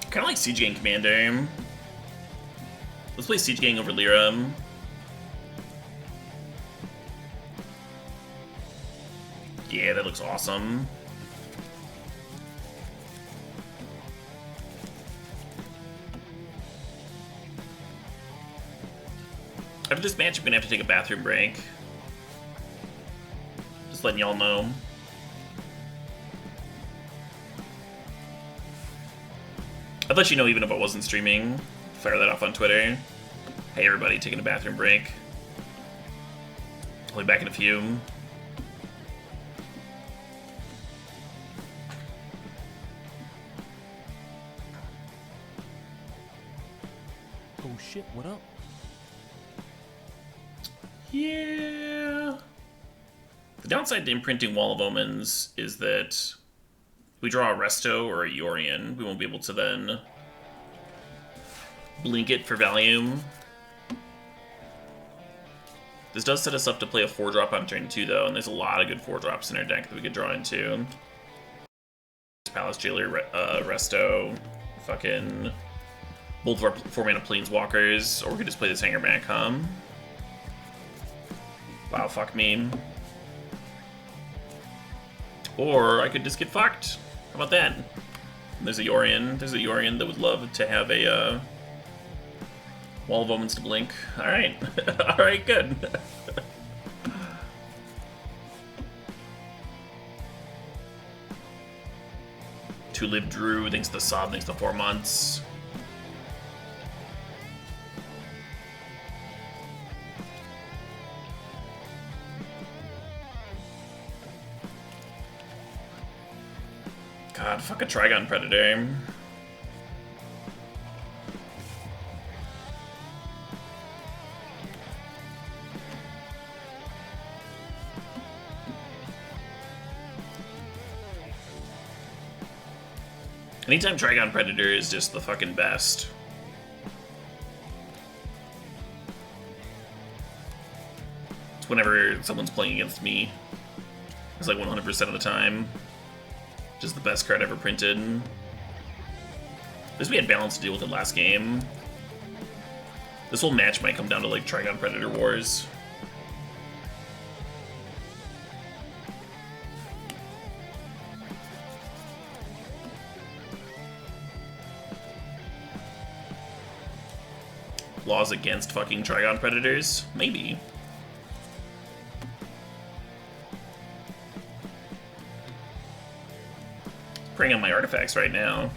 Kind of like Siege Gang Commander. Let's play Siege Gang over Lyra. Yeah, that looks awesome. After this match, I'm gonna have to take a bathroom break. Just letting y'all know. I'd let you know even if I wasn't streaming. Fire that off on Twitter. Hey everybody, taking a bathroom break. I'll be back in a few. Oh shit, what up? Yeah. The downside to imprinting Wall of Omens is that if we draw a Resto or a Yorion, we won't be able to then blink it for value. This does set us up to play a 4-drop on turn 2, though, and there's a lot of good 4-drops in our deck that we could draw into. Palace Jailer, Resto, fucking both of our 4-mana Planeswalkers, or we could just play this Hanger back, huh? Wow, fuck me. Or I could just get fucked. How about that? There's a Yorion. There's a Yorion that would love to have a Wall of Omens to blink. Alright. Alright, good. Tulip Drew thinks the Sob thinks the 4 months. God, fuck a Trigon Predator. Anytime Trigon Predator is just the fucking best. It's whenever someone's playing against me. It's like 100% of the time. Just the best card ever printed. This we had balance to deal with it last game. This whole match might come down to like Trigon Predator Wars. Laws against fucking Trigon Predators? Maybe. Preying on my artifacts right now.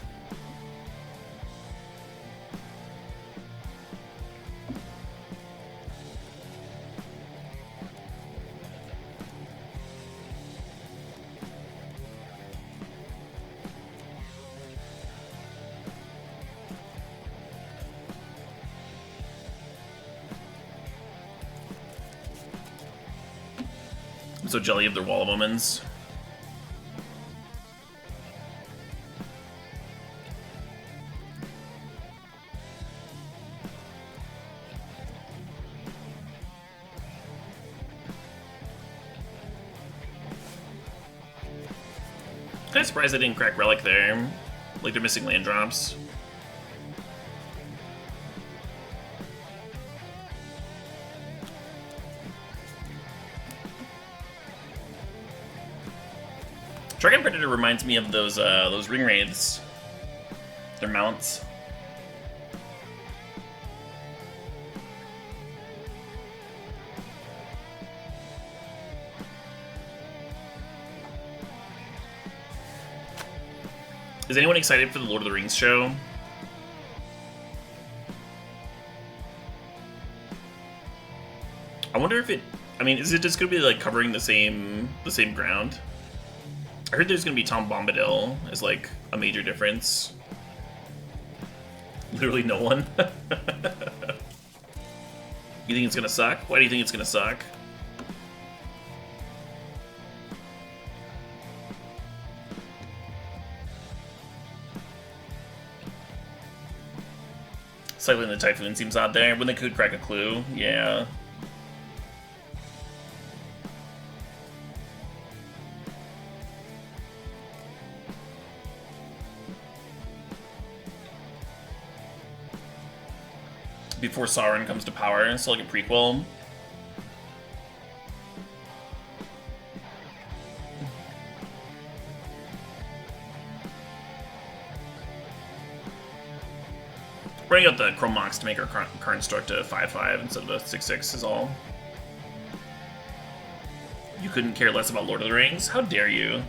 I'm so jelly of their Wall of Omens. of surprised I didn't crack Relic there. Like, they're missing land drops. Dragon Predator reminds me of those ring wraiths. Their mounts. Is anyone excited for the Lord of the Rings show? I wonder if it. I mean, is it just gonna be like covering the same ground? I heard there's gonna be Tom Bombadil as like a major difference. Literally no one. You think it's gonna suck? Why do you think it's gonna suck? Cycling the Typhoon seems odd there, when they could crack a clue. Yeah. Before Sauron comes to power, so like a prequel. Bring out the Chrome Mox to make our current construct a 5/5 instead of a 6/6 is all. You couldn't care less about Lord of the Rings? How dare you?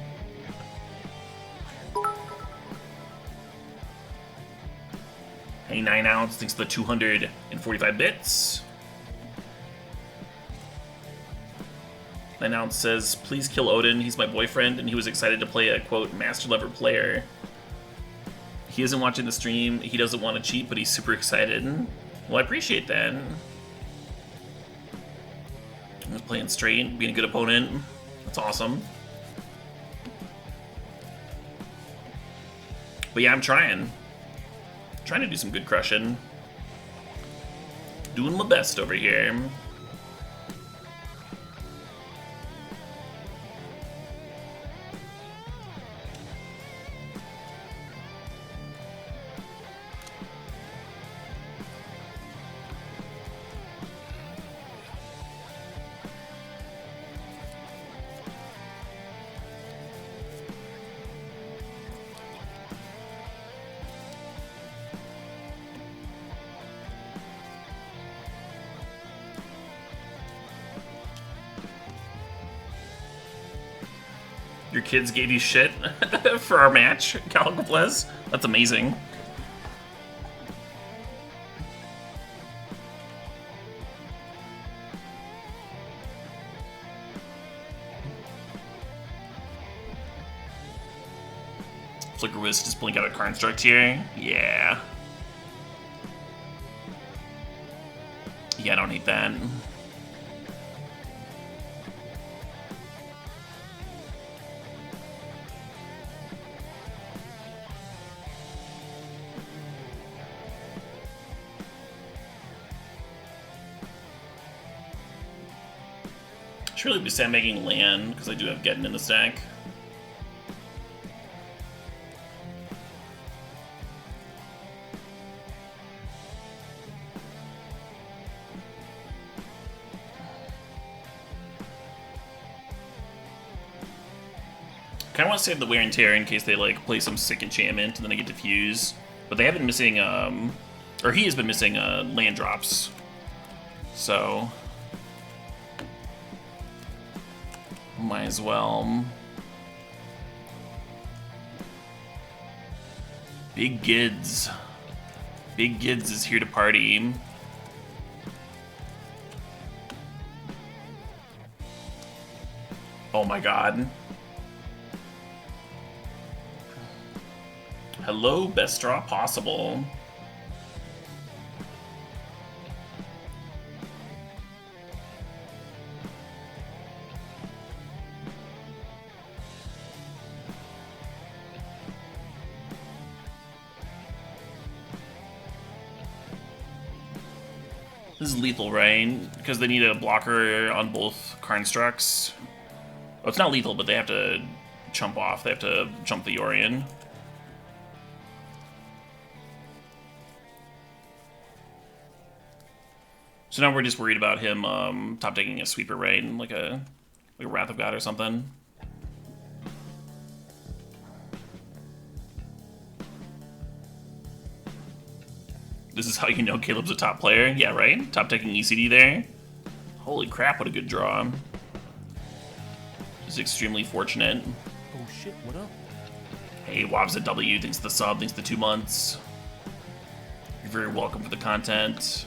Hey, 9 ounce, thanks for the 245 bits. 9 ounce says, please kill Odin, he's my boyfriend, and he was excited to play a, quote, master level player. He isn't watching the stream, he doesn't want to cheat, but he's super excited. Well, I appreciate that. I'm playing straight, being a good opponent. That's awesome. But yeah, I'm trying. Trying to do some good crushing. Doing my best over here. Your kids gave you shit for our match, Caleb's. That's amazing. Flicker Wisp just blink out a construct here. Yeah. Yeah, I don't hate that. Should really be sandbagging land, because I do have Geddon in the stack. Kinda want to save the Wear and Tear in case they like play some sick enchantment and then I get Diffuse. But they have been missing, or he has been missing land drops. So might as well. Big Gids. Big Gids is here to party. Oh my god. Hello, best draw possible. This is lethal, right? Because they need a blocker on both constructs. Oh, it's not lethal, but they have to chump off. They have to jump the Yorion. So now we're just worried about him top decking a sweeper, right? And like a Wrath of God or something. This is how you know Caleb's a top player? Yeah, right? Top decking ECD there. Holy crap, what a good draw. This is extremely fortunate. Oh shit, what up? Hey, Wobs at W, thanks for the sub, thanks for the 2 months. You're very welcome for the content.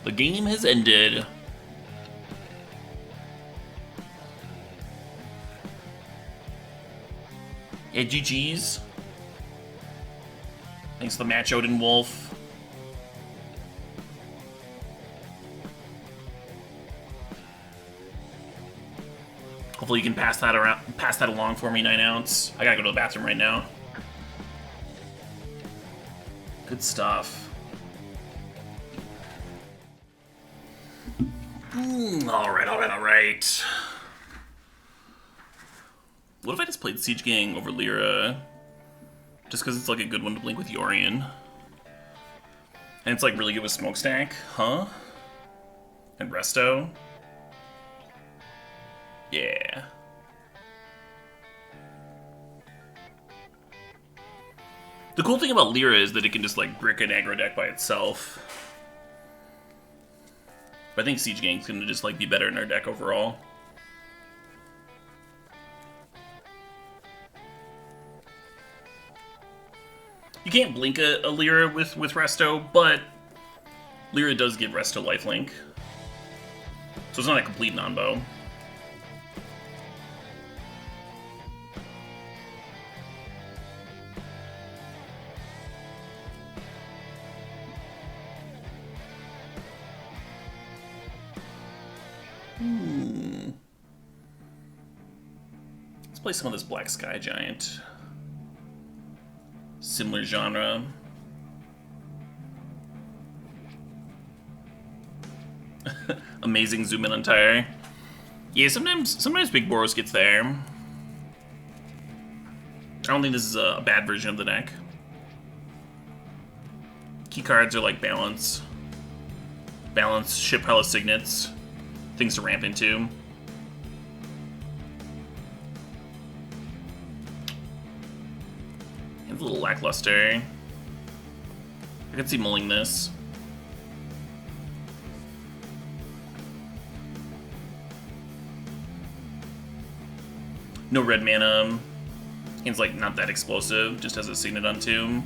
The game has ended. Yeah, GG's. Thanks for the match, Odin Wolf. Hopefully you can pass that along for me, 9 ounce. I gotta go to the bathroom right now. Good stuff. Alright. What if I just played Siege Gang over Lyra? Just because it's like a good one to blink with Yorion. And it's like really good with Smokestack, huh? And Resto. Yeah. The cool thing about Lyra is that it can just like brick an aggro deck by itself. But I think Siege Gang's gonna just like be better in our deck overall. You can't blink a Lyra with Resto, but Lyra does give Resto lifelink. So it's not a complete non-bow. Let's play some of this Black Sky Giant. Similar genre. Amazing zoom in on tire. Yeah, sometimes Big Boros gets there. I don't think this is a bad version of the deck. Key cards are like balance. Balance, ship pile of signets. Things to ramp into. It's a little lackluster. I can see mulling this. No red mana. It's like not that explosive, just has a Signet on 2.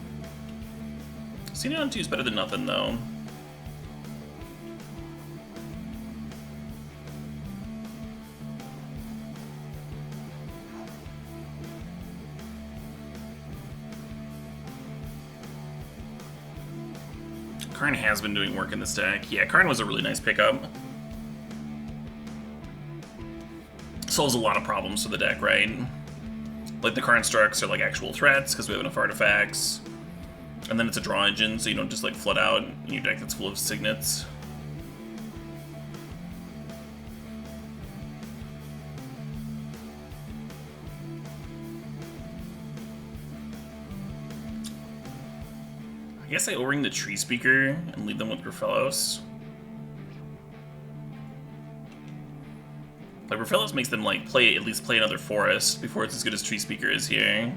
Signet on 2 is better than nothing though. Karn has been doing work in this deck. Yeah, Karn was a really nice pickup. Solves a lot of problems for the deck, right? Like the Karn Structs are like actual threats because we have enough artifacts. And then it's a draw engine, so you don't just like flood out in your deck that's full of signets. I guess I O-ring the Tree Speaker and leave them with Graffellos. Like, Graffellos makes them, like, at least play another forest before it's as good as Tree Speaker is here.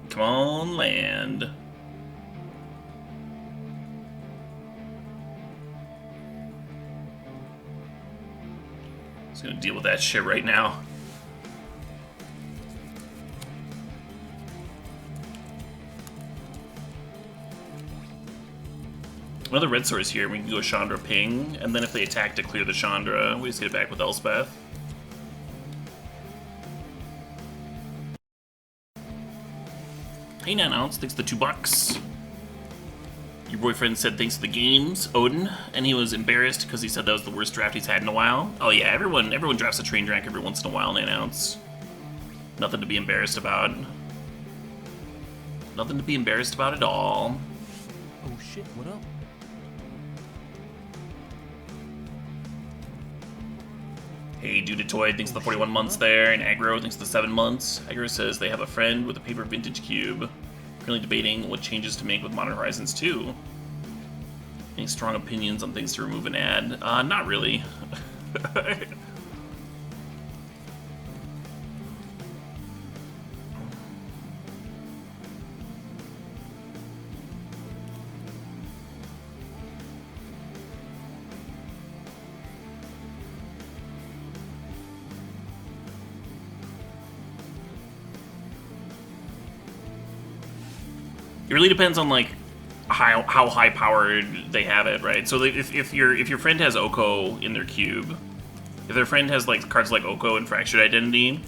Come on, land. Just gonna deal with that shit right now. Another red source here, we can go Chandra ping, and then if they attack to clear the Chandra, we just get it back with Elspeth. Hey 9 ounce, thanks for the $2. Your boyfriend said thanks to the games, Odin, and he was embarrassed because he said that was the worst draft he's had in a while. Oh yeah, everyone drafts a train track every once in a while, 9 ounce. Nothing to be embarrassed about. Nothing to be embarrassed about at all. Oh shit, what up? Hey, Dudatoid thinks the 41 months there, and Aggro thinks the 7 months. Aggro says they have a friend with a paper vintage cube. Currently debating what changes to make with Modern Horizons 2. Any strong opinions on things to remove and add? Not really. It really depends on like how high powered they have it, right? So if your friend has Oko in their cube, if their friend has like cards like Oko and Fractured Identity,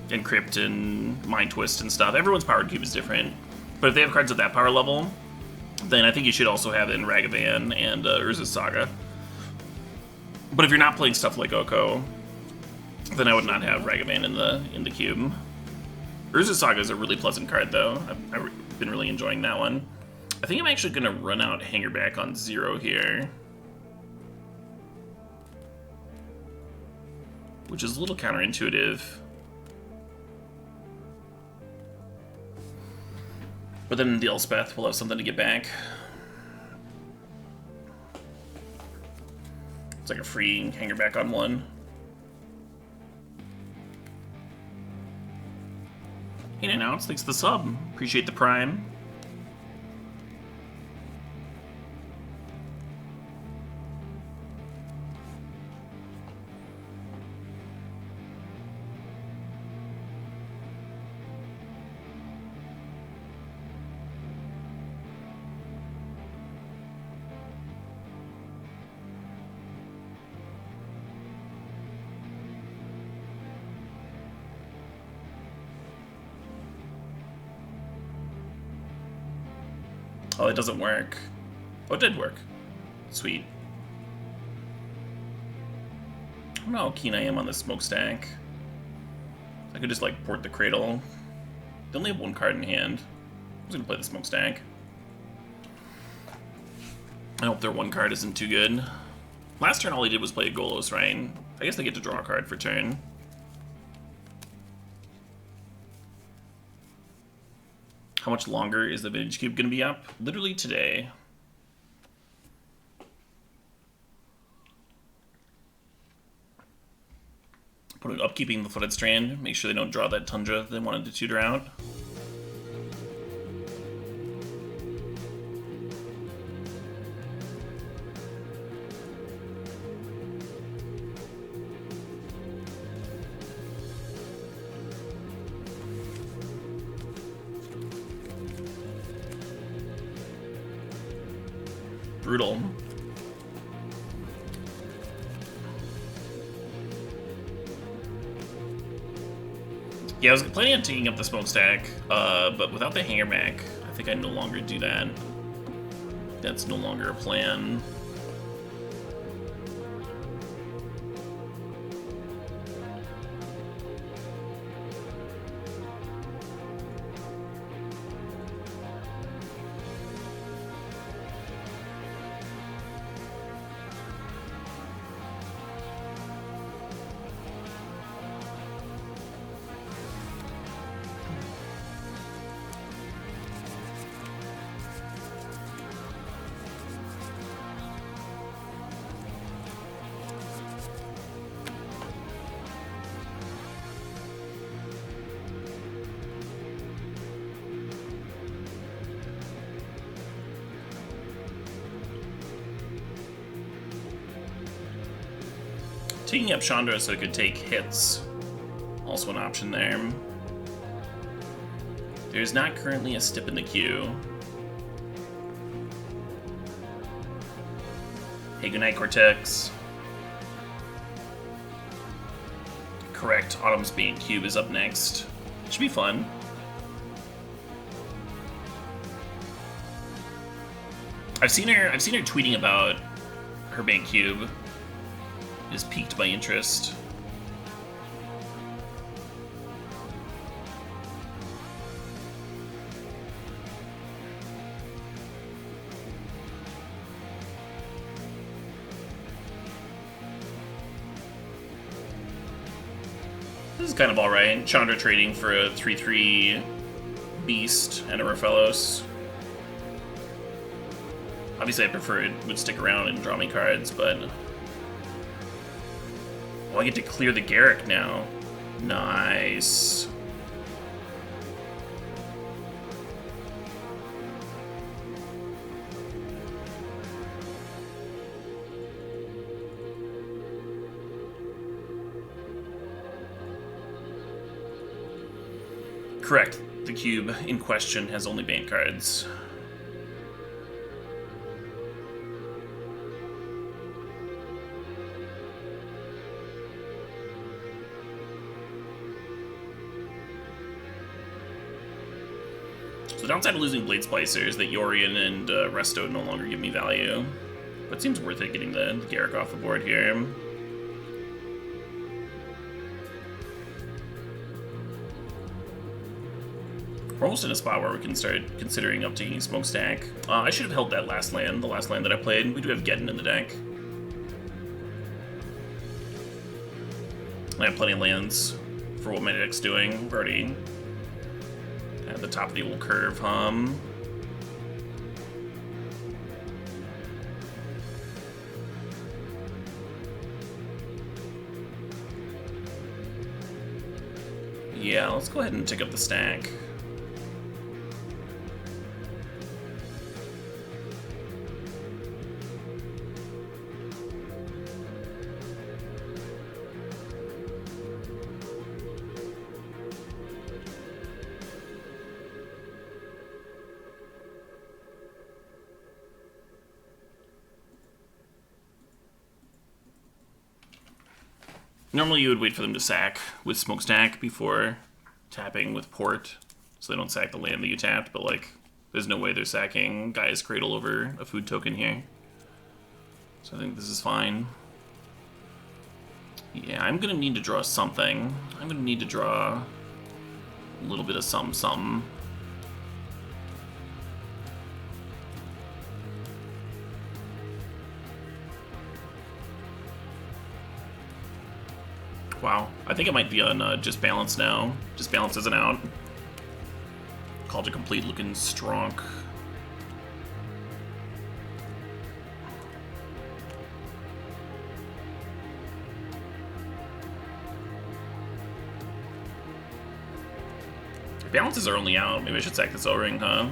and Crypt and Mind Twist and stuff, everyone's powered cube is different. But if they have cards at that power level, then I think you should also have it in Ragavan and Urza's Saga. But if you're not playing stuff like Oko, then I would not have Ragavan in the cube. Urza's Saga is a really pleasant card though. I've been really enjoying that one. I think I'm actually gonna run out Hangerback on 0 here, which is a little counterintuitive. But then the Elspeth will have something to get back. It's like a free Hangerback on 1. Hey, Announce, thanks for the sub. Appreciate the prime. Oh, it doesn't work. Oh, it did work. Sweet. I don't know how keen I am on this smokestack. I could just, like, port the Cradle. They only have 1 card in hand. I'm just gonna play the smokestack. I hope their 1 card isn't too good. Last turn, all he did was play a Golos, right? I guess they get to draw a card for turn. How much longer is the Vintage Cube going to be up? Literally today. Upkeeping the Flooded Strand. Make sure they don't draw that Tundra they wanted to tutor out. Brutal. Yeah, I was planning on taking up the smokestack, but without the Hangerback, I think I no longer do that. That's no longer a plan. Taking up Chandra so it could take hits. Also an option there. There's not currently a stip in the queue. Hey, goodnight, Cortex. Correct, Autumn's Bane Cube is up next. Should be fun. I've seen her tweeting about her Bane Cube. Has piqued my interest. This is kind of alright. Chandra trading for a 3/3 Beast and a Raphaelos. Obviously, I prefer it would stick around and draw me cards, but... Oh, I get to clear the Garruk now. Nice. Correct. The cube in question has only Bane cards. So the downside of losing Blade Splicer is that Yorion and Resto no longer give me value. But it seems worth it getting the Garruk off the board here. We're almost in a spot where we can start considering uptaking Smokestack. I should have held that last land, the last land that I played. We do have Geddon in the deck. I have plenty of lands for what my deck's doing. We're already at the top of the old curve, Yeah, let's go ahead and tick up the stack. Normally you would wait for them to sack with Smokestack before tapping with Port, so they don't sack the land that you tapped, but like, there's no way they're sacking Gaia's Cradle over a food token here. So I think this is fine. Yeah, I'm gonna need to draw something. I'm gonna need to draw a little bit of something. Wow, I think it might be on Just Balance now. Just Balance isn't out. Called to Complete looking strong. Balances are only out. Maybe I should sack this O-Ring, huh?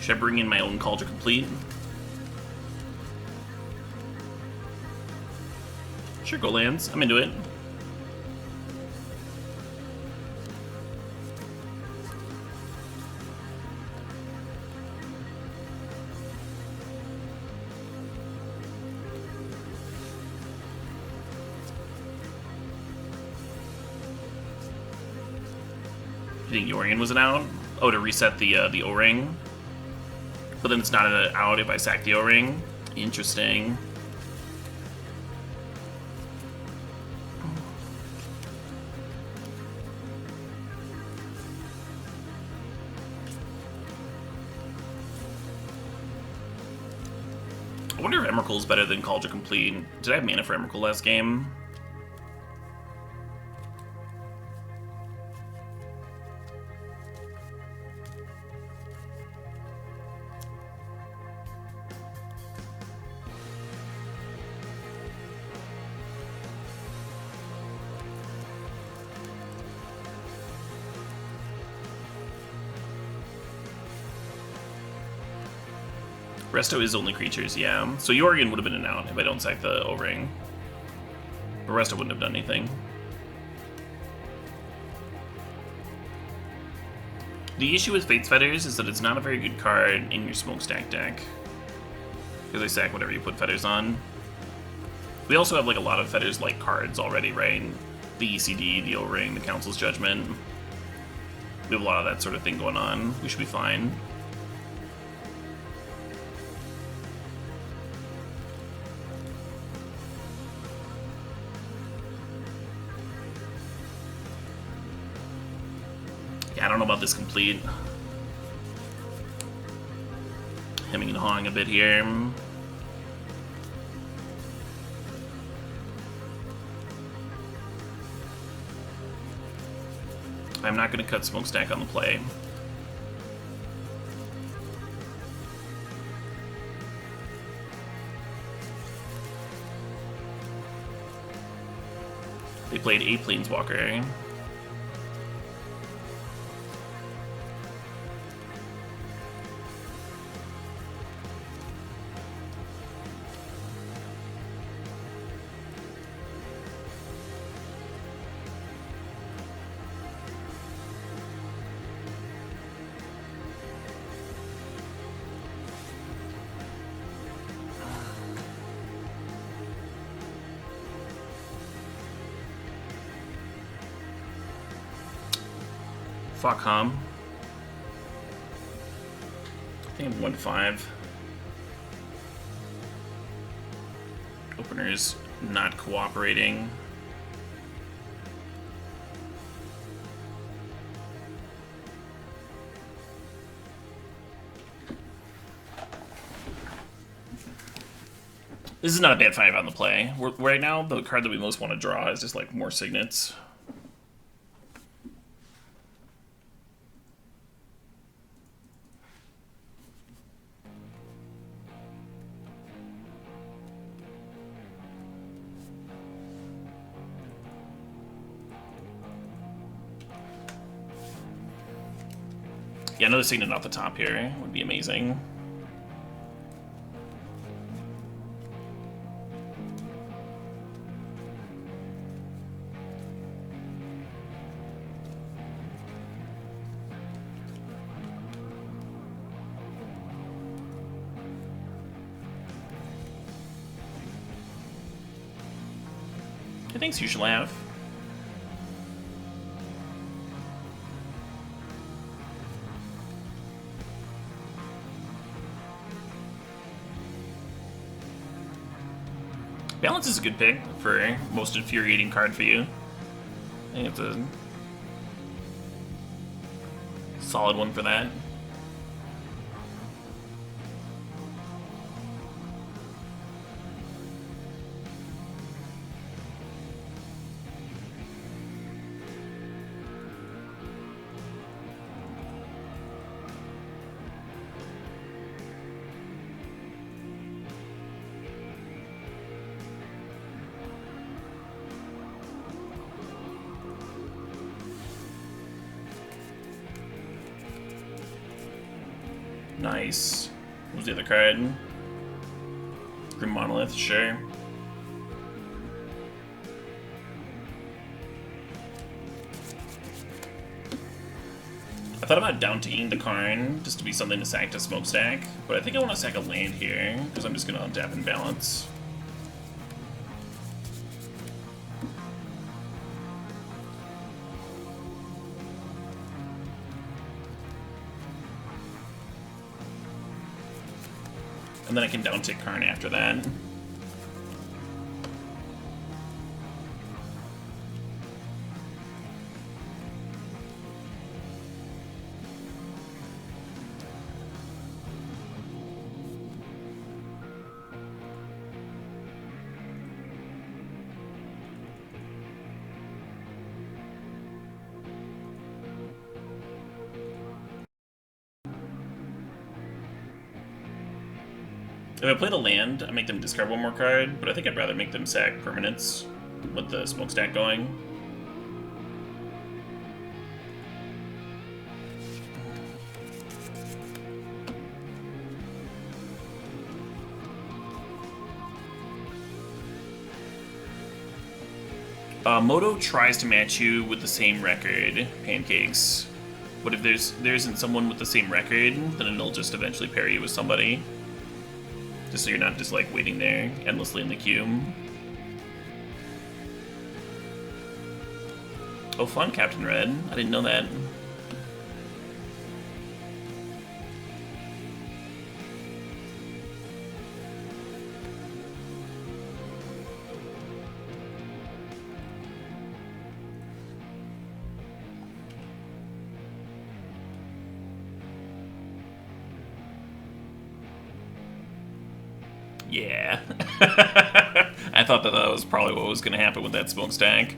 Should I bring in my own Call to Complete? Sure, go lands. I'm into it. You think Yorion wasn't out? Oh, to reset the O-Ring? But then it's not out if I sack the O-Ring? Interesting. I wonder if Emrakul is better than Call to Complete. Did I have mana for Emrakul last game? Resto is only creatures, yeah. So Yorion would have been an out if I don't sack the O-Ring. But Resto wouldn't have done anything. The issue with Fate's Fetters is that it's not a very good card in your Smokestack deck. Because they sack whatever you put Fetters on. We also have like a lot of Fetters-like cards already, right? The ECD, the O-Ring, the Council's Judgment. We have a lot of that sort of thing going on. We should be fine. Yeah, I don't know about this complete. Hemming and hawing a bit here. I'm not going to cut Smokestack on the play. They played a Planeswalker. Fuck hum. I think I'm 1-5. Opener's not cooperating. This is not a bad 5 on the play. Right now, the card that we most want to draw is just like more signets. Yeah, another signet off the top here would be amazing. Hey, thanks, you should laugh. Balance is a good pick for most infuriating card for you. I think it's a solid one for that. Nice. What was the other card? Grim Monolith, sure. I thought about down-taking the Karn just to be something to sack to Smokestack, but I think I want to sack a land here, because I'm just going to untap and balance. And then I can down-tick Karn after that. If I play the land, I make them discard one more card, but I think I'd rather make them sack permanents with the Smokestack going. Moto tries to match you with the same record, Pancakes. But if there isn't someone with the same record, then it'll just eventually pair you with somebody. Just so you're not just like waiting there endlessly in the queue. Oh, fun, Captain Red. I didn't know that. Yeah. I thought that was probably what was going to happen with that smokestack.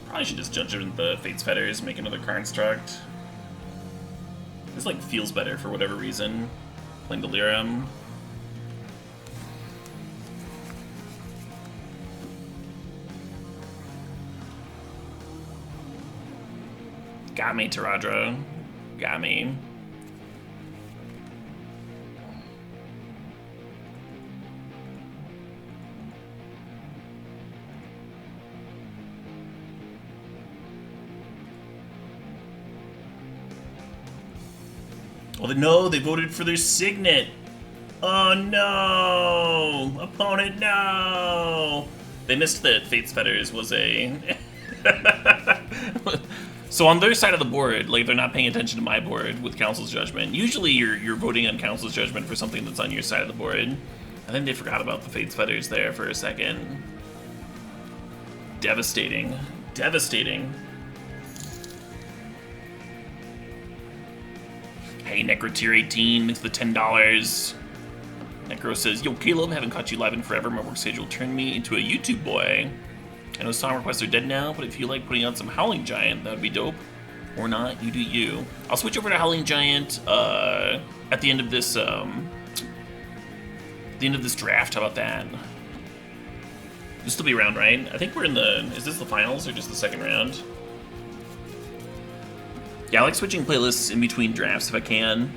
Probably should just judge it in the Fate's Fetters, make another construct. This like feels better for whatever reason. Playing Delirium. Got me, Taradra. Got me. Oh, no, they voted for their signet. Oh, no. Opponent, no. They missed that Fate's Fetters was a... So on their side of the board, like, they're not paying attention to my board with Council's Judgment. Usually you're voting on Council's Judgment for something that's on your side of the board. I think they forgot about the Fate's Fetters there for a second. Devastating. Devastating. Hey, Necrotier 18, it's the $10. Necro says, yo, Caleb, haven't caught you live in forever. My work schedule turned me into a YouTube boy. I know song requests are dead now, but if you like putting on some Howling Giant, that would be dope. Or not, you do you. I'll switch over to Howling Giant at the end of this draft. How about that? This will be around, right? I think we're in the... Is this the finals or just the second round? Yeah, I like switching playlists in between drafts if I can.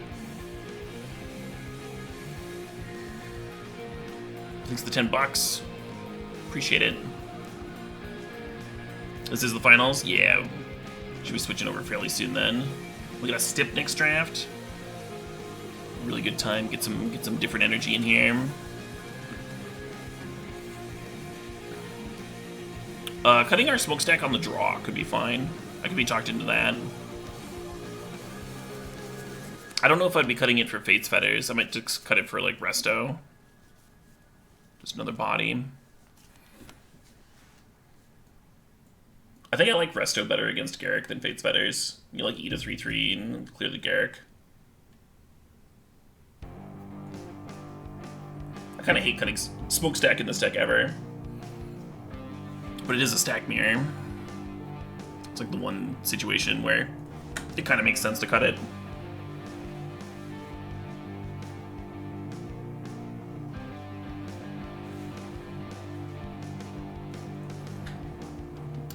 Thanks for the $10. Appreciate it. This is the finals? Yeah. Should be switching over fairly soon then. We got a Stip next draft. Really good time. Get some different energy in here. Cutting our smokestack on the draw could be fine. I could be talked into that. I don't know if I'd be cutting it for Fate's Fetters. I might just cut it for, like, Resto. Just another body. I think I like Resto better against Garrick than Fate's Fetters. You, like, eat a 3-3 and clear the Garrick. I kind of hate cutting smokestack in this deck ever. But it is a stack mirror. It's like the one situation where it kind of makes sense to cut it.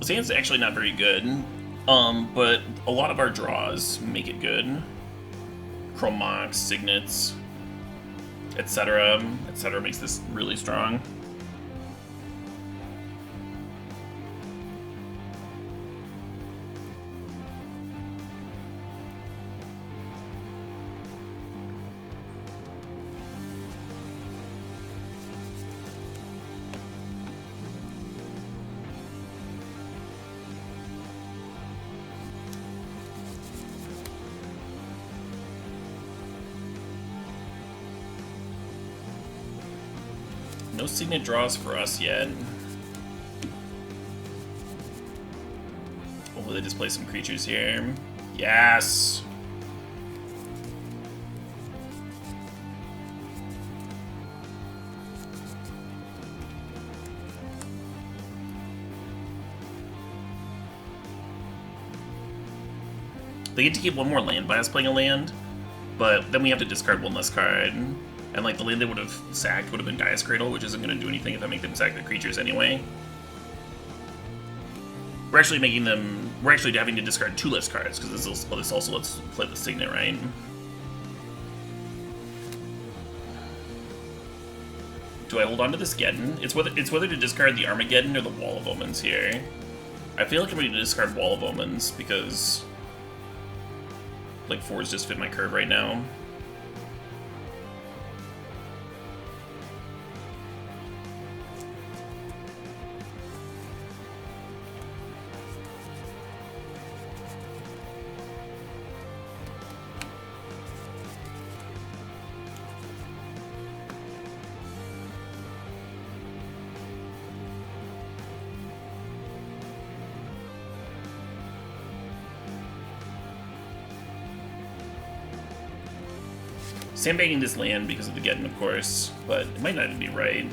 Sand's actually not very good, but a lot of our draws make it good. Chrome Mox, Signets, etc. Makes this really strong. No Signet draws for us yet. Hopefully they just play some creatures here. Yes! They get to keep one more land by us playing a land, but then we have to discard one less card. And like the land they would have sacked would have been Gaia's Cradle, which isn't going to do anything if I make them sack the creatures anyway. We're actually having to discard 2 less cards, because this also lets play the Signet, right? Do I hold on to this Geddon? It's whether to discard the Armageddon or the Wall of Omens here. I feel like I'm going to discard Wall of Omens, because like 4s just fit my curve right now. Sandbagging this land because of the Geddon, of course, but it might not even be right.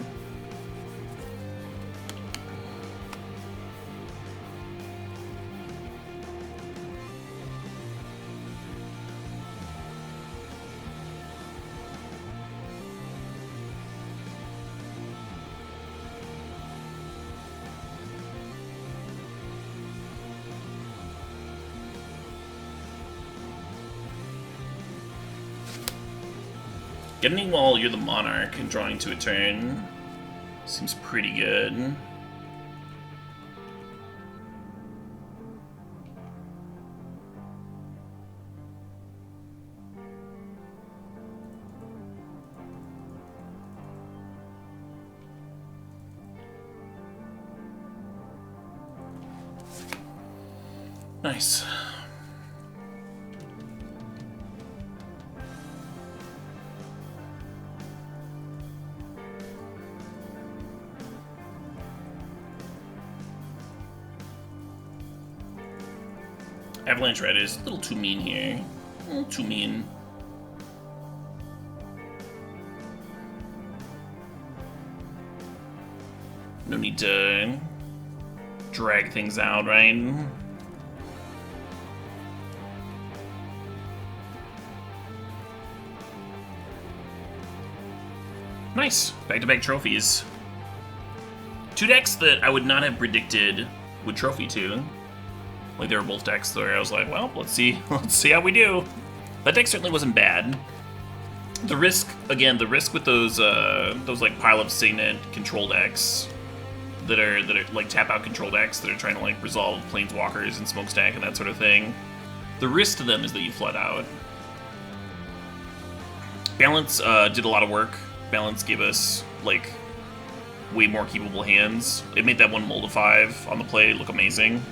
Getting while you're the monarch and drawing to a turn seems pretty good. Nice. Avalanche Red is a little too mean here. A little too mean. No need to drag things out, right? Nice. Back-to-back trophies. Two decks that I would not have predicted would trophy to. Like, they were both decks where I was like, well, let's see how we do. That deck certainly wasn't bad. The risk, again, the risk with those like pile of Signet control decks that are like tap out control decks that are trying to like resolve planeswalkers and smokestack and that sort of thing. The risk to them is that you flood out. Balance did a lot of work. Balance gave us like way more keepable hands. It made that one Mold of 5 on the play look amazing.